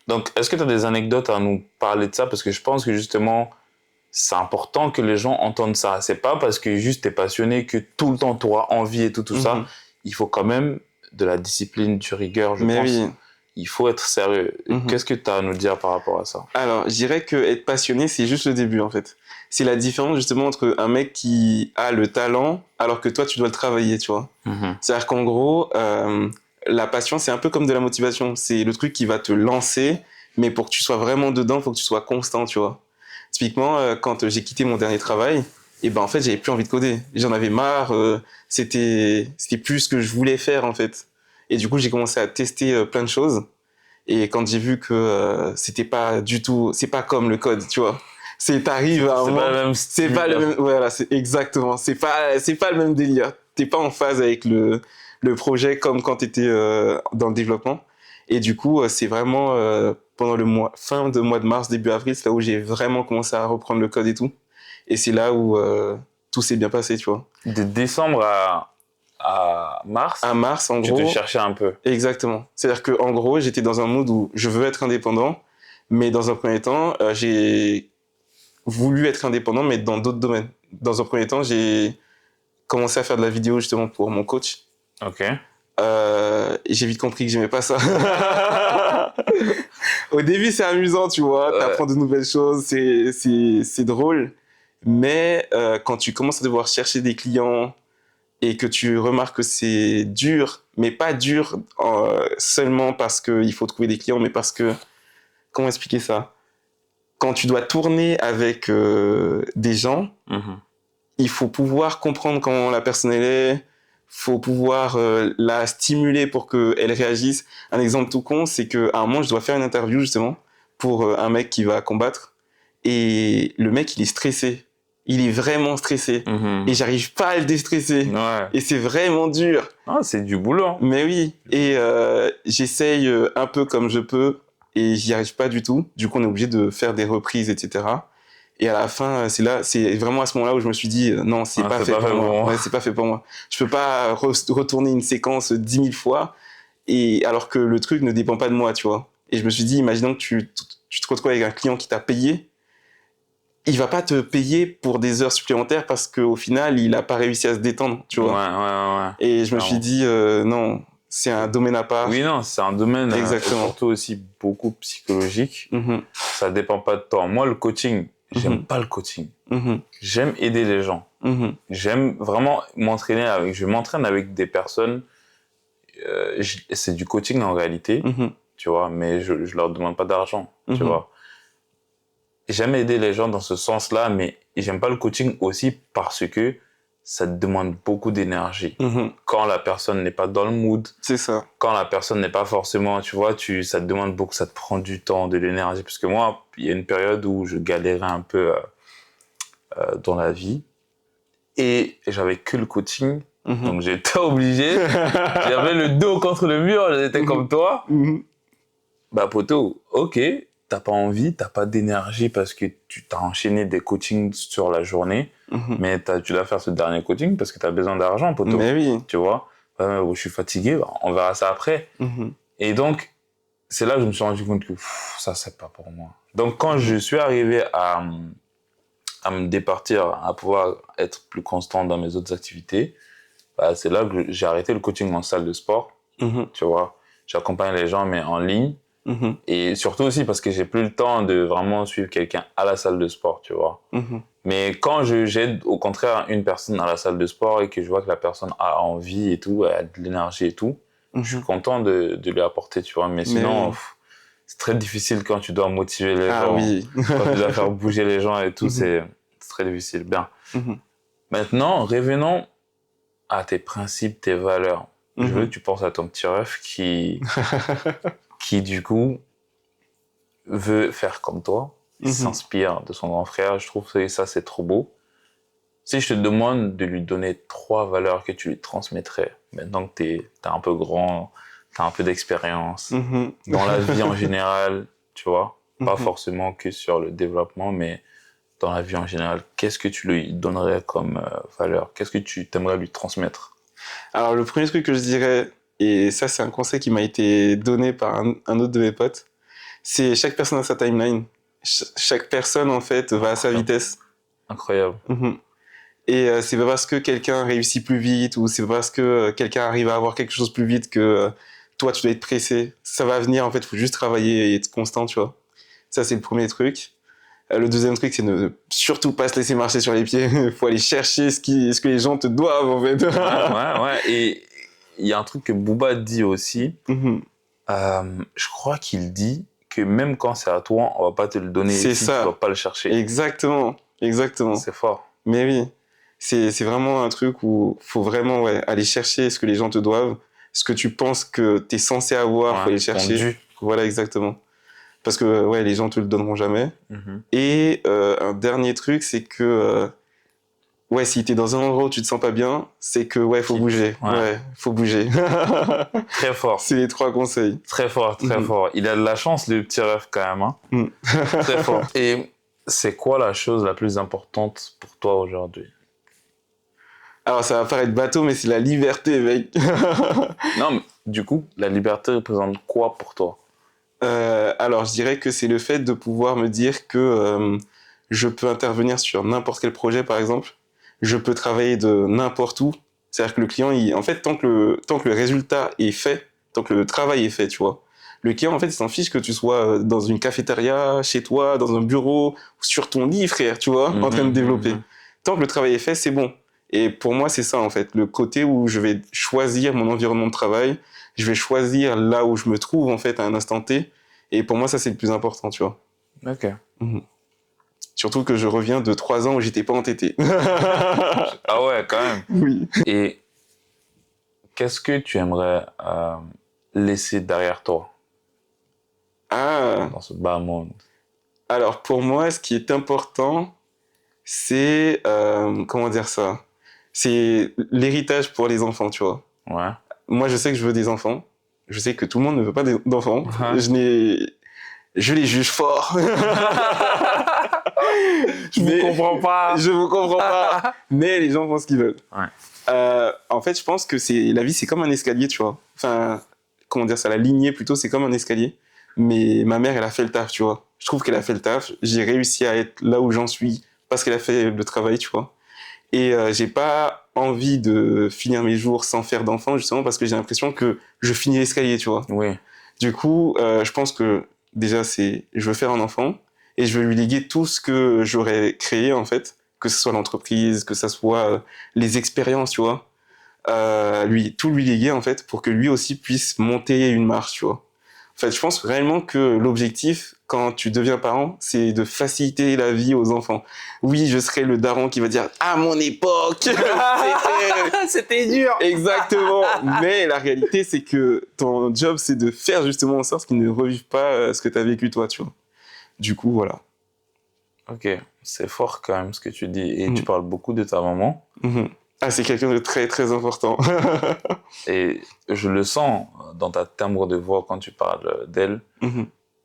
Donc, est-ce que tu as des anecdotes à nous parler de ça? Parce que je pense que justement, c'est important que les gens entendent ça. C'est pas parce que juste t'es passionné que tout le temps tu auras envie et tout ça. Il faut quand même de la discipline, du rigueur, je pense. Oui. Il faut être sérieux. Qu'est-ce que tu as à nous dire par rapport à ça? Alors, je dirais que être passionné, c'est juste le début, en fait. C'est la différence, justement, entre un mec qui a le talent, alors que toi, tu dois le travailler, tu vois. C'est-à-dire qu'en gros, la passion, c'est un peu comme de la motivation. C'est le truc qui va te lancer, mais pour que tu sois vraiment dedans, il faut que tu sois constant, tu vois. Typiquement, quand j'ai quitté mon dernier travail, en fait, j'avais plus envie de coder. J'en avais marre. C'était plus ce que je voulais faire, en fait. Et du coup, j'ai commencé à tester plein de choses. Et quand j'ai vu que c'était pas du tout, c'est pas comme le code, tu vois. T'arrives à un moment, c'est pas le même, voilà, c'est exactement, c'est pas le même délire. T'es pas en phase avec le projet comme quand t'étais dans le développement. Et du coup, c'est vraiment pendant fin de mois de mars, début avril, c'est là où j'ai vraiment commencé à reprendre le code et tout. Et c'est là où tout s'est bien passé, tu vois. De décembre à mars. À mars, en gros. Tu te cherchais un peu. Exactement. C'est-à-dire que en gros, j'étais dans un mood où je veux être indépendant, mais dans un premier temps, j'ai voulu être indépendant, mais dans d'autres domaines. Dans un premier temps, j'ai commencé à faire de la vidéo justement pour mon coach. Ok. J'ai vite compris que j'aimais pas ça. Au début, c'est amusant, tu vois, t'apprends de nouvelles choses, c'est drôle. Mais quand tu commences à devoir chercher des clients et que tu remarques que c'est dur, mais pas dur seulement parce qu'il faut trouver des clients, mais parce que... Comment expliquer ça? Quand tu dois tourner avec des gens, il faut pouvoir comprendre comment la personne elle est, faut pouvoir la stimuler pour qu'elle réagisse. Un exemple tout con, c'est qu'à un moment, je dois faire une interview justement pour un mec qui va combattre et le mec, il est stressé. il est vraiment stressé. Et j'arrive pas à le déstresser. Ouais. Et c'est vraiment dur. Ah, c'est du boulot. Hein. Mais oui. Et j'essaye un peu comme je peux et j'y arrive pas du tout. Du coup, on est obligé de faire des reprises, etc. Et à la fin, c'est vraiment à ce moment-là où je me suis dit, non, c'est pas fait pour moi. Ouais, c'est pas fait pour moi. Je peux pas retourner une séquence 10 000 fois, et alors que le truc ne dépend pas de moi, tu vois. Et je me suis dit, imaginons que tu te retrouves avec un client qui t'a payé, il va pas te payer pour des heures supplémentaires parce qu'au final, il a pas réussi à se détendre, tu vois. Ouais. Et je me suis dit, non, c'est un domaine à part. Oui, non, c'est un domaine Exactement. surtout aussi beaucoup psychologique. Mhm. Ça dépend pas de toi. Moi, le coaching, j'aime pas le coaching. J'aime aider les gens. J'aime vraiment m'entraîner avec. Je m'entraîne avec des personnes. C'est du coaching en réalité, tu vois, mais je leur demande pas d'argent, tu vois. J'aime aider les gens dans ce sens-là, mais j'aime pas le coaching aussi parce que ça te demande beaucoup d'énergie. Quand la personne n'est pas dans le mood, c'est ça. Quand la personne n'est pas forcément, tu vois, ça te demande beaucoup, ça te prend du temps, de l'énergie. Parce que moi, il y a une période où je galérais un peu dans la vie et j'avais que le coaching. Donc j'étais obligé. J'avais le dos contre le mur, j'étais comme toi. Bah poto, ok, t'as pas envie, t'as pas d'énergie parce que tu t'as enchaîné des coachings sur la journée, mais tu dois faire ce dernier coaching parce que t'as besoin d'argent, poto. Mais oui. Tu vois, je suis fatigué, bah, on verra ça après. Et donc, c'est là que je me suis rendu compte que ça, c'est pas pour moi. Donc, quand je suis arrivé à me départir, à pouvoir être plus constant dans mes autres activités, bah, c'est là que j'ai arrêté le coaching en salle de sport. Tu vois, j'accompagne les gens, mais en ligne. Et surtout aussi parce que j'ai plus le temps de vraiment suivre quelqu'un à la salle de sport, tu vois. Mais quand j'aide au contraire une personne à la salle de sport et que je vois que la personne a envie et tout, a de l'énergie et tout, je suis content de lui apporter, tu vois. Mais sinon, c'est très difficile quand tu dois motiver les gens, quand tu dois faire bouger les gens et tout, c'est très difficile. Bien. Maintenant, revenons à tes principes, tes valeurs. Je veux que tu penses à ton petit ref qui du coup veut faire comme toi, il s'inspire de son grand frère. Je trouve que ça, c'est trop beau. Si je te demande de lui donner 3 valeurs que tu lui transmettrais, maintenant que t'es un peu grand, t'as un peu d'expérience, dans la vie en général, tu vois, pas forcément que sur le développement, mais dans la vie en général, qu'est-ce que tu lui donnerais comme valeur? Qu'est-ce que tu aimerais lui transmettre? Alors, le premier truc que je dirais, et ça, c'est un conseil qui m'a été donné par un autre de mes potes, c'est chaque personne a sa timeline. Chaque personne, en fait, va à sa vitesse. Incroyable. Et c'est pas parce que quelqu'un réussit plus vite ou c'est pas parce que quelqu'un arrive à avoir quelque chose plus vite que toi, tu dois être pressé. Ça va venir, en fait, faut juste travailler et être constant, tu vois. Ça, c'est le premier truc. Le deuxième truc, c'est ne surtout pas se laisser marcher sur les pieds. Il faut aller chercher ce que les gens te doivent, en fait. ouais. Et il y a un truc que Booba dit aussi. Je crois qu'il dit que même quand c'est à toi, on va pas te le donner si tu vas pas le chercher. Exactement. C'est fort. Mais oui, c'est vraiment un truc où faut vraiment aller chercher ce que les gens te doivent, ce que tu penses que tu es censé avoir, faut aller chercher. Voilà, exactement. Parce que les gens te le donneront jamais. Et un dernier truc, c'est que si t'es dans un endroit où tu te sens pas bien, c'est que faut bouger. Faut bouger. Très fort. C'est les 3 conseils. Très fort. Il a de la chance, le petit rêve, quand même. Hein. Très fort. Et c'est quoi la chose la plus importante pour toi aujourd'hui? Alors, ça va paraître bateau, mais c'est la liberté, mec. Non, mais du coup, la liberté représente quoi pour toi? Alors, je dirais que c'est le fait de pouvoir me dire que je peux intervenir sur n'importe quel projet, par exemple. Je peux travailler de n'importe où. C'est-à-dire que le client, en fait, tant que le résultat est fait, tant que le travail est fait, tu vois, le client, en fait, il s'en fiche que tu sois dans une cafétéria, chez toi, dans un bureau, sur ton lit, frère, tu vois, en train de développer. Tant que le travail est fait, c'est bon. Et pour moi, c'est ça, en fait, le côté où je vais choisir mon environnement de travail, je vais choisir là où je me trouve, en fait, à un instant T. Et pour moi, ça, c'est le plus important, tu vois. Ok. Surtout que je reviens de 3 ans où j'étais pas entêté. Ah ouais, quand même. Oui. Et qu'est-ce que tu aimerais laisser derrière toi dans ce bas monde? Alors, pour moi, ce qui est important, c'est, comment dire ça? C'est l'héritage pour les enfants, tu vois. Ouais. Moi, je sais que je veux des enfants. Je sais que tout le monde ne veut pas d'enfants. Ouais. Je les juge fort. Je ne comprends pas. Je vous comprends pas. Mais les gens font ce qu'ils veulent. Ouais. En fait, je pense que la vie, c'est comme un escalier, tu vois. Enfin, comment dire ça? La lignée, plutôt, c'est comme un escalier. Mais ma mère, elle a fait le taf, tu vois. Je trouve qu'elle a fait le taf. J'ai réussi à être là où j'en suis parce qu'elle a fait le travail, tu vois. Et j'ai pas envie de finir mes jours sans faire d'enfants, justement, parce que j'ai l'impression que je finis l'escalier, tu vois. Oui. Du coup, je pense que déjà, je veux faire un enfant et je veux lui léguer tout ce que j'aurais créé, en fait, que ce soit l'entreprise, que ce soit les expériences, tu vois. Tout lui léguer, en fait, pour que lui aussi puisse monter une marche, tu vois. En fait, je pense réellement que l'objectif, quand tu deviens parent, c'est de faciliter la vie aux enfants. Oui, je serai le daron qui va dire « À mon époque, c'était dur !» Exactement. Mais la réalité, c'est que ton job, c'est de faire justement en sorte qu'ils ne revivent pas ce que tu as vécu toi, tu vois. Du coup, voilà. Ok, c'est fort quand même ce que tu dis. Et tu parles beaucoup de ta maman. Ah, c'est quelqu'un de très, très important. Et je le sens dans ta timbre de voix quand tu parles d'elle.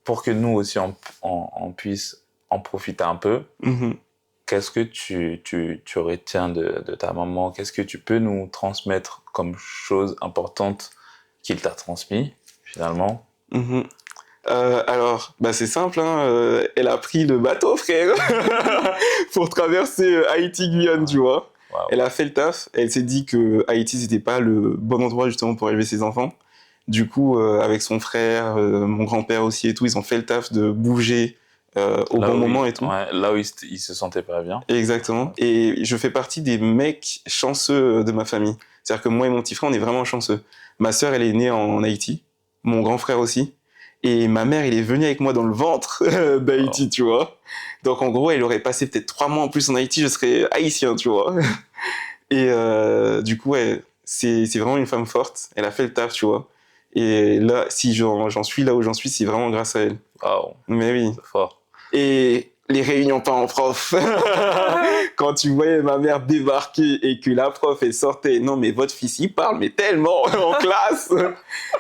Pour que nous aussi, on puisse en profiter un peu. Qu'est-ce que tu retiens de ta maman? Qu'est-ce que tu peux nous transmettre comme chose importante qu'il t'a transmis, finalement? Alors, bah c'est simple, hein, elle a pris le bateau, frère, pour traverser Haïti-Guyane, tu vois. Wow. Elle a fait le taf, elle s'est dit que Haïti, c'était pas le bon endroit justement pour élever ses enfants. Du coup, avec son frère, mon grand-père aussi et tout, ils ont fait le taf de bouger au bon moment et tout. Ouais, là où il se sentait pas bien. Exactement. Et je fais partie des mecs chanceux de ma famille. C'est-à-dire que moi et mon petit frère, on est vraiment chanceux. Ma sœur, elle est née en Haïti. Mon grand frère aussi. Et ma mère, il est venu avec moi dans le ventre d'Haïti, tu vois. Donc en gros, elle aurait passé peut-être 3 mois en plus en Haïti, je serais haïtien, tu vois. Et du coup, ouais, c'est vraiment une femme forte. Elle a fait le taf, tu vois. Et là, si j'en suis là où j'en suis, c'est vraiment grâce à elle. Wow. Mais oui. C'est fort. Et les réunions parents-prof. Quand tu voyais ma mère débarquer et que la prof, elle sortait, non mais votre fils, il parle, mais tellement en classe.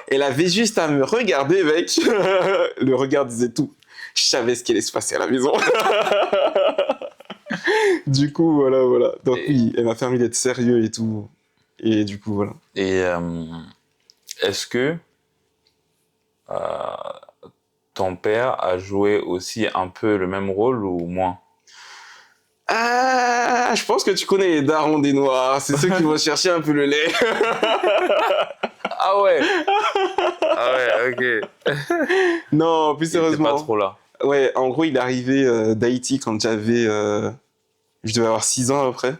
Elle avait juste à me regarder, mec. Le regard disait tout. Je savais ce qui allait se passer à la maison. Du coup, voilà. Donc oui, elle m'a permis d'être sérieux et tout. Et du coup, voilà. Et est-ce que ton père a joué aussi un peu le même rôle ou moins? Ah, je pense que tu connais les darons des Noirs. C'est ceux qui vont chercher un peu le lait. Ah ouais. Ah ouais, ok. Non, plus sérieusement. Il était pas trop là. Ouais, en gros, il est arrivé d'Haïti quand j'avais... je devais avoir 6 ans à peu près.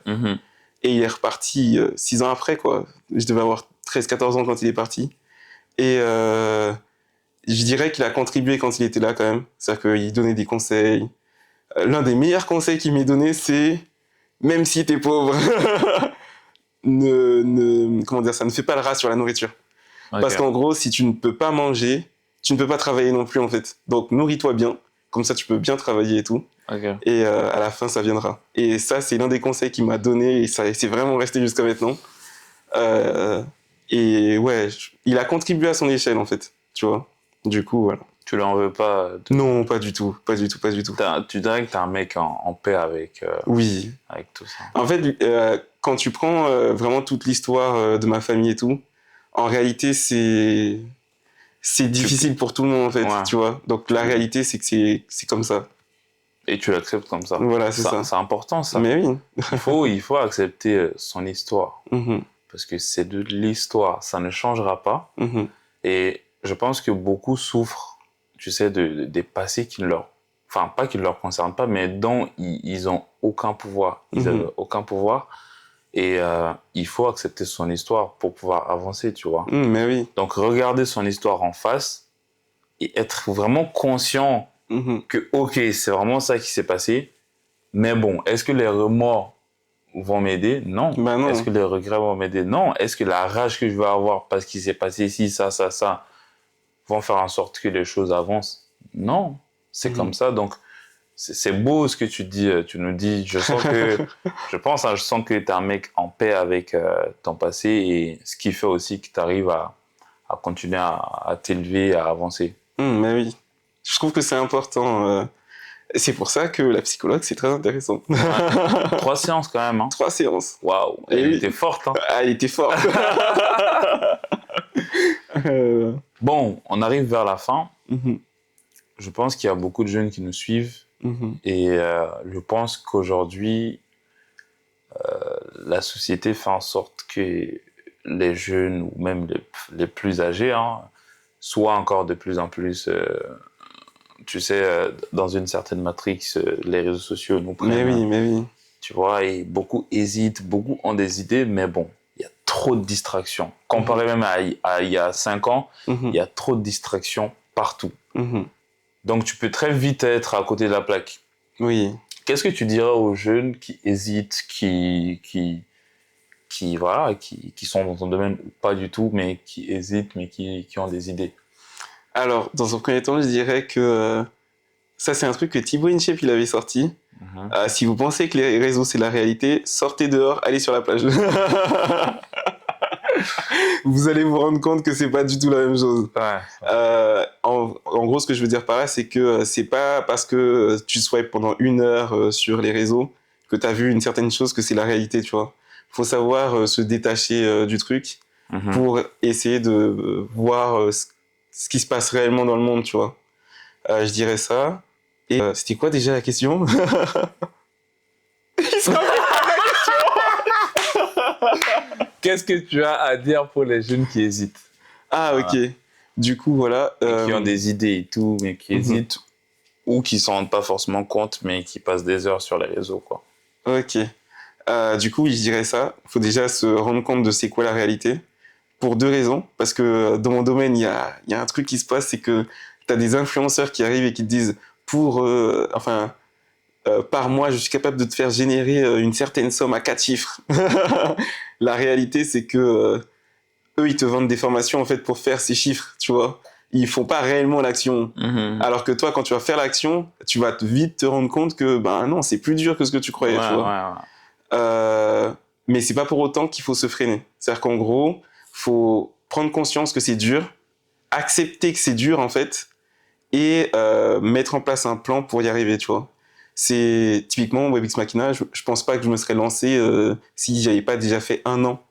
Et il est reparti 6 ans après, quoi. Je devais avoir 13-14 ans quand il est parti. Et je dirais qu'il a contribué quand il était là, quand même. C'est-à-dire qu'il donnait des conseils. L'un des meilleurs conseils qu'il m'ait donné, c'est... Même si t'es pauvre, comment dire ça, ne fais pas le rat sur la nourriture. Okay. Parce qu'en gros, si tu ne peux pas manger, tu ne peux pas travailler non plus, en fait. Donc, nourris-toi bien. Comme ça, tu peux bien travailler et tout. Okay. Et à la fin, ça viendra. Et ça, c'est l'un des conseils qu'il m'a donné. Et ça, c'est vraiment resté jusqu'à maintenant. Et ouais, il a contribué à son échelle, en fait. Tu vois. Du coup, voilà. Tu lui en veux pas Non, pas du tout. Pas du tout. Tu dirais que t'es un mec en paix avec... oui. Avec tout ça. En fait, quand tu prends vraiment toute l'histoire de ma famille et tout, en réalité, c'est difficile pour tout le monde, en fait, tu vois. Donc, la réalité, c'est que c'est comme ça. Et tu l'acceptes comme ça. Voilà, c'est ça. C'est important, ça. Mais oui. il faut accepter son histoire. Parce que c'est de l'histoire. Ça ne changera pas. Et je pense que beaucoup souffrent, tu sais, des passés qui leur... Enfin, pas qui ne leur concernent pas, mais dont ils n'ont aucun pouvoir. Ils n'ont aucun pouvoir. Et il faut accepter son histoire pour pouvoir avancer, tu vois. Mais oui. Donc, regarder son histoire en face et être vraiment conscient que, ok, c'est vraiment ça qui s'est passé. Mais bon, est-ce que les remords vont m'aider? Non. Bah non. Est-ce que les regrets vont m'aider? Non. Est-ce que la rage que je vais avoir parce qu'il s'est passé ci, ça, vont faire en sorte que les choses avancent? Non. C'est comme ça. Donc, c'est beau ce que tu dis. Tu nous dis, je sens que t'es un mec en paix avec ton passé et ce qui fait aussi que tu arrives à continuer à t'élever, à avancer. Mais oui, je trouve que c'est important. C'est pour ça que la psychologue, c'est très intéressant. Ouais. 3 séances quand même. Hein. 3 séances. Waouh, elle était forte. Hein. Ah, elle était forte. Bon, on arrive vers la fin. Mhm. Je pense qu'il y a beaucoup de jeunes qui nous suivent Mhm. et je pense qu'aujourd'hui, la société fait en sorte que les jeunes ou même les plus âgés soient encore de plus en plus, tu sais, dans une certaine matrix, les réseaux sociaux nous prennent. Mais oui. Tu vois, et beaucoup hésitent, beaucoup ont des idées, mais bon, il y a trop de distractions. Comparé même à il y a 5 ans, il y a trop de distractions partout. Donc, tu peux très vite être à côté de la plaque. Oui. Qu'est-ce que tu dirais aux jeunes qui hésitent, qui sont dans ton domaine ou pas du tout, mais qui hésitent, mais qui ont des idées? Alors, dans un premier temps, je dirais que ça, c'est un truc que Thibaut InShape, il avait sorti. Si vous pensez que les réseaux, c'est la réalité, sortez dehors, allez sur la plage. Vous allez vous rendre compte que c'est pas du tout la même chose. Ouais. En gros, ce que je veux dire par là, c'est que c'est pas parce que tu swipes pendant 1 heure sur les réseaux que t'as vu une certaine chose que c'est la réalité, tu vois. Faut savoir se détacher du truc pour essayer de voir ce qui se passe réellement dans le monde, tu vois. Je dirais ça. Et c'était quoi déjà la question? Qu'est-ce que tu as à dire pour les jeunes qui hésitent? Ah, ok. Voilà. Du coup, voilà. Et qui ont des idées et tout, mais qui hésitent ou qui s'en rendent pas forcément compte, mais qui passent des heures sur les réseaux, quoi. Ok. Du coup, oui, je dirais ça. Il faut déjà se rendre compte de c'est quoi la réalité. Pour 2 raisons. Parce que dans mon domaine, il y a un truc qui se passe, c'est que tu as des influenceurs qui arrivent et qui te disent par mois, je suis capable de te faire générer une certaine somme à 4 chiffres. La réalité, c'est que eux, ils te vendent des formations en fait pour faire ces chiffres, tu vois. Ils font pas réellement l'action. Alors que toi, quand tu vas faire l'action, tu vas vite te rendre compte que ben non, c'est plus dur que ce que tu croyais, tu vois. Mais c'est pas pour autant qu'il faut se freiner. C'est-à-dire qu'en gros, faut prendre conscience que c'est dur, accepter que c'est dur en fait, et mettre en place un plan pour y arriver, tu vois. C'est typiquement WebX Machina, je pense pas que je me serais lancé si j'avais pas déjà fait 1 an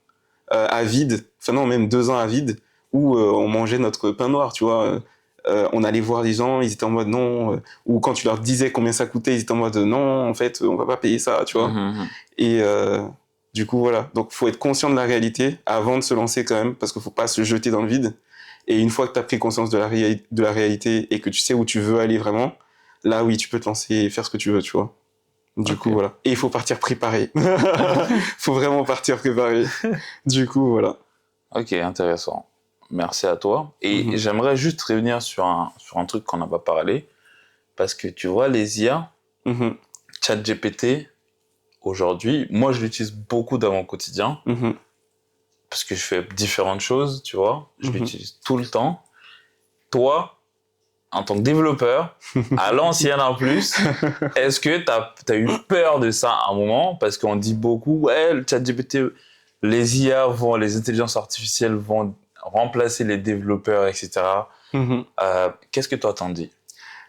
à vide, enfin non, même 2 ans à vide, où on mangeait notre pain noir, tu vois. On allait voir les gens, ils étaient en mode non, ou quand tu leur disais combien ça coûtait, ils étaient en mode non, en fait, on va pas payer ça, tu vois. Et du coup, voilà. Donc, faut être conscient de la réalité avant de se lancer quand même, parce qu'il faut pas se jeter dans le vide. Et une fois que tu as pris conscience de la réalité et que tu sais où tu veux aller vraiment, là, oui, tu peux te lancer et faire ce que tu veux, tu vois. Du coup, voilà. Et il faut partir préparé. Faut vraiment partir préparé. Du coup, voilà. Ok, intéressant. Merci à toi. Et j'aimerais juste revenir sur un truc qu'on n'a pas parlé. Parce que tu vois, les IA, ChatGPT, aujourd'hui, moi, je l'utilise beaucoup dans mon quotidien. Parce que je fais différentes choses, tu vois. Je l'utilise tout le temps. Toi, en tant que développeur, à l'ancienne en plus, est-ce que t'as eu peur de ça à un moment? Parce qu'on dit beaucoup, ouais, le ChatGPT, les IA les intelligences artificielles vont remplacer les développeurs, etc. Qu'est-ce que toi t'en dis?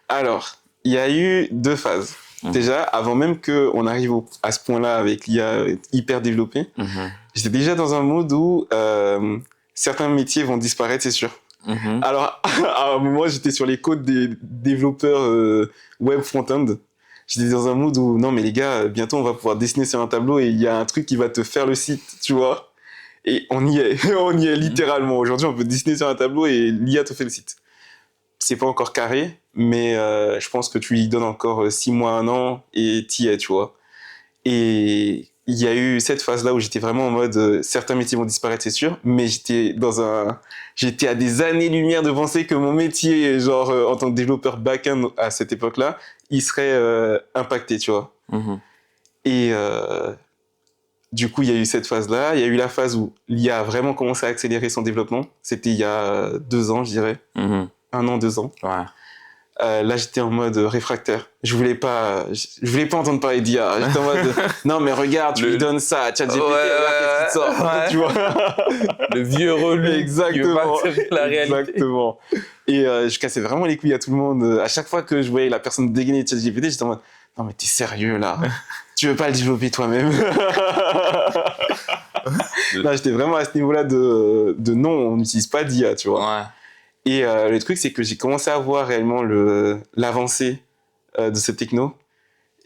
Alors, il y a eu 2 phases. Déjà, avant même qu'on arrive à ce point-là avec l'IA hyper développée, j'étais déjà dans un mode où certains métiers vont disparaître, c'est sûr. Alors, à un moment, j'étais sur les côtes des développeurs web front-end. J'étais dans un mood où, non, mais les gars, bientôt, on va pouvoir dessiner sur un tableau et il y a un truc qui va te faire le site, tu vois. Et on y est, on y est littéralement. Aujourd'hui, on peut dessiner sur un tableau et l'IA te fait le site. C'est pas encore carré, mais je pense que tu lui donnes encore 6 mois, 1 an et t'y es, tu vois. Et il y a eu cette phase-là où j'étais vraiment en mode certains métiers vont disparaître, c'est sûr, mais j'étais à des années-lumière de penser que mon métier, genre en tant que développeur back-end à cette époque-là, il serait impacté, tu vois. Et du coup, il y a eu cette phase-là. Il y a eu la phase où l'IA a vraiment commencé à accélérer son développement. C'était il y a 2 ans, je dirais. 1 an, 2 ans. Ouais. Là, j'étais en mode réfractaire. Je voulais pas entendre parler d'IA. J'étais en mode, non, mais regarde, tu lui donnes ça à ChatGPT, regarde qu'est-ce qui te sort. Tu vois. Le vieux relou qui veut pas accepter la réalité. Exactement. Et je cassais vraiment les couilles à tout le monde. À chaque fois que je voyais la personne dégainer de ChatGPT, j'étais en mode, non, mais t'es sérieux, là? Tu veux pas le développer toi-même? Non, j'étais vraiment à ce niveau-là de non, on n'utilise pas d'IA, tu vois. Ouais. Et le truc, c'est que j'ai commencé à voir réellement l'avancée de cette techno.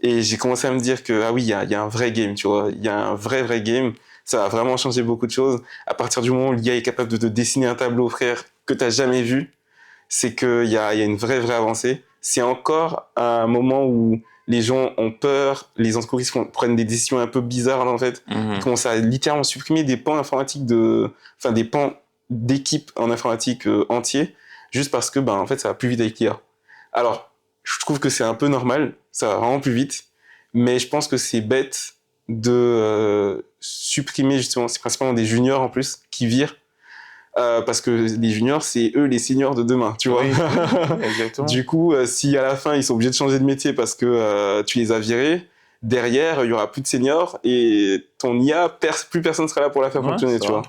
Et j'ai commencé à me dire que, ah oui, il y a un vrai game, tu vois. Il y a un vrai game. Ça va vraiment changer beaucoup de choses. À partir du moment où l'IA est capable de te dessiner un tableau, frère, que t'as jamais vu, c'est qu'il y a une vraie avancée. C'est encore un moment où les gens ont peur, les entreprises prennent des décisions un peu bizarres, en fait. Ils commencent à littéralement supprimer des pans informatiques des pans d'équipes en informatique entiers, juste parce que, en fait, ça va plus vite avec l'IA. Alors, je trouve que c'est un peu normal, ça va vraiment plus vite, mais je pense que c'est bête de supprimer, justement, c'est principalement des juniors en plus, qui virent, parce que les juniors, c'est eux les seniors de demain, tu vois. Oui, exactement. Du coup, si à la fin, ils sont obligés de changer de métier parce que tu les as virés, derrière, il y aura plus de seniors et ton IA, plus personne sera là pour la faire fonctionner, tu vois.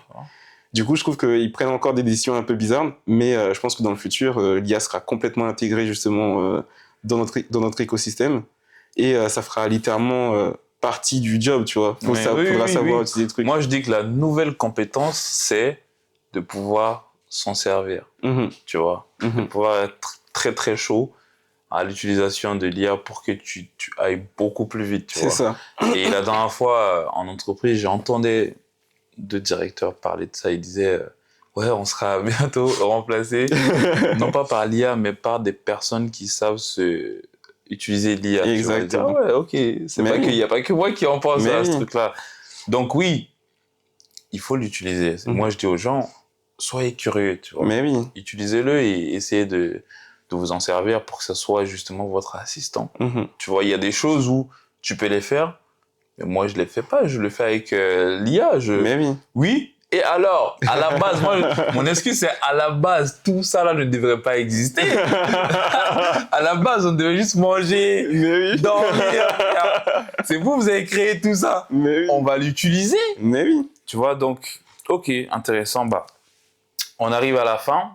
Du coup, je trouve qu'ils prennent encore des décisions un peu bizarres, mais je pense que dans le futur, l'IA sera complètement intégrée justement dans notre écosystème et ça fera littéralement partie du job, tu vois. Faudra savoir utiliser le truc. Moi, je dis que la nouvelle compétence, c'est de pouvoir s'en servir, tu vois, de pouvoir être très très chaud à l'utilisation de l'IA pour que tu ailles beaucoup plus vite, tu vois. C'est ça. Et la dernière fois, en entreprise, j'ai entendu deux directeurs parler de ça. Ils disaient, ouais, on sera bientôt remplacé, non pas par l'IA, mais par des personnes qui savent utiliser l'IA. Exactement. Ah ouais, ok. Il n'y a pas que moi qui en pense à ce truc-là. Donc oui, il faut l'utiliser. Moi, je dis aux gens, soyez curieux, tu vois. Mais oui. Utilisez-le et essayez de vous en servir pour que ce soit justement votre assistant. Tu vois, il y a des choses où tu peux les faire, mais moi, je les fais pas. Je le fais avec l'IA. Mais oui. Oui. Et alors, à la base, mon excuse, c'est à la base, tout ça là ne devrait pas exister. À la base, on devait juste manger, dormir. C'est vous avez créé tout ça. On va l'utiliser. Mais oui. Tu vois, donc, ok, intéressant. On arrive à la fin.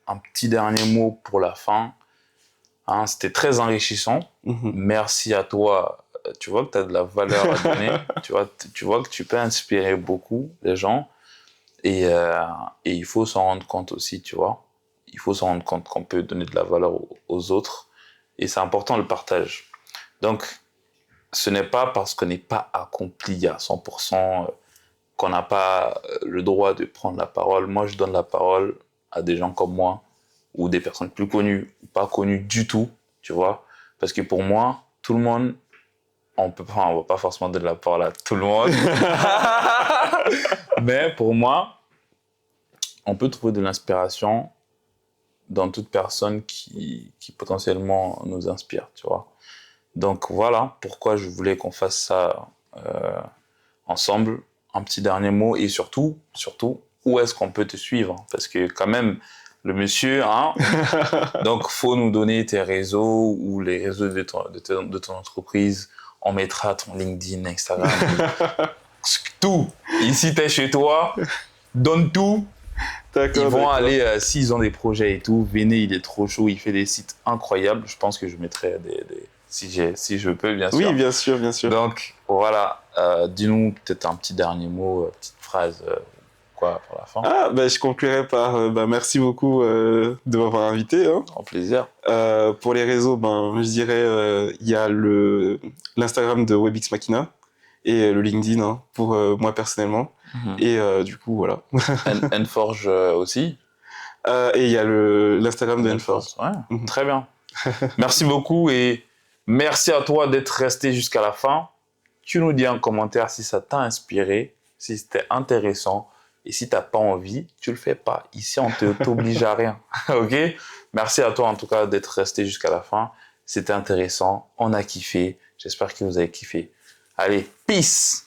Un petit dernier mot pour la fin. C'était très enrichissant. Merci à toi. Tu vois que tu as de la valeur à donner. tu vois que tu peux inspirer beaucoup les gens. Et il faut s'en rendre compte aussi, tu vois. Il faut s'en rendre compte qu'on peut donner de la valeur aux autres. Et c'est important le partage. Donc, ce n'est pas parce qu'on n'est pas accompli à 100% qu'on n'a pas le droit de prendre la parole. Moi, je donne la parole à des gens comme moi ou des personnes plus connues ou pas connues du tout, tu vois. Parce que pour moi, tout le monde, on va pas forcément donner la parole à tout le monde. Mais pour moi, on peut trouver de l'inspiration dans toute personne qui potentiellement nous inspire, tu vois. Donc voilà pourquoi je voulais qu'on fasse ça ensemble. Un petit dernier mot et surtout, où est-ce qu'on peut te suivre? Parce que quand même, le monsieur, donc faut nous donner tes réseaux ou les réseaux de ton entreprise. On mettra ton LinkedIn, Instagram, tout. Ici, t'es chez toi, donne tout. Ils vont aller, s'ils ont des projets et tout, venez, il est trop chaud, il fait des sites incroyables. Je pense que je mettrai si je peux, bien sûr. Oui, bien sûr. Donc, voilà, dis-nous peut-être un petit dernier mot, petite phrase, pour la fin. Je conclurai par merci beaucoup de m'avoir invité. En plaisir. Pour les réseaux, je dirais il y a l'Instagram de WebX Machina et le LinkedIn pour moi personnellement. Et du coup, voilà. Enforge aussi. Et il y a l'Instagram de Enforge. Ouais, très bien. Merci beaucoup et merci à toi d'être resté jusqu'à la fin. Tu nous dis en commentaire si ça t'a inspiré, si c'était intéressant. Et si t'as pas envie, tu le fais pas. Ici, on t'oblige à rien. Ok? Merci à toi, en tout cas, d'être resté jusqu'à la fin. C'était intéressant. On a kiffé. J'espère que vous avez kiffé. Allez, peace!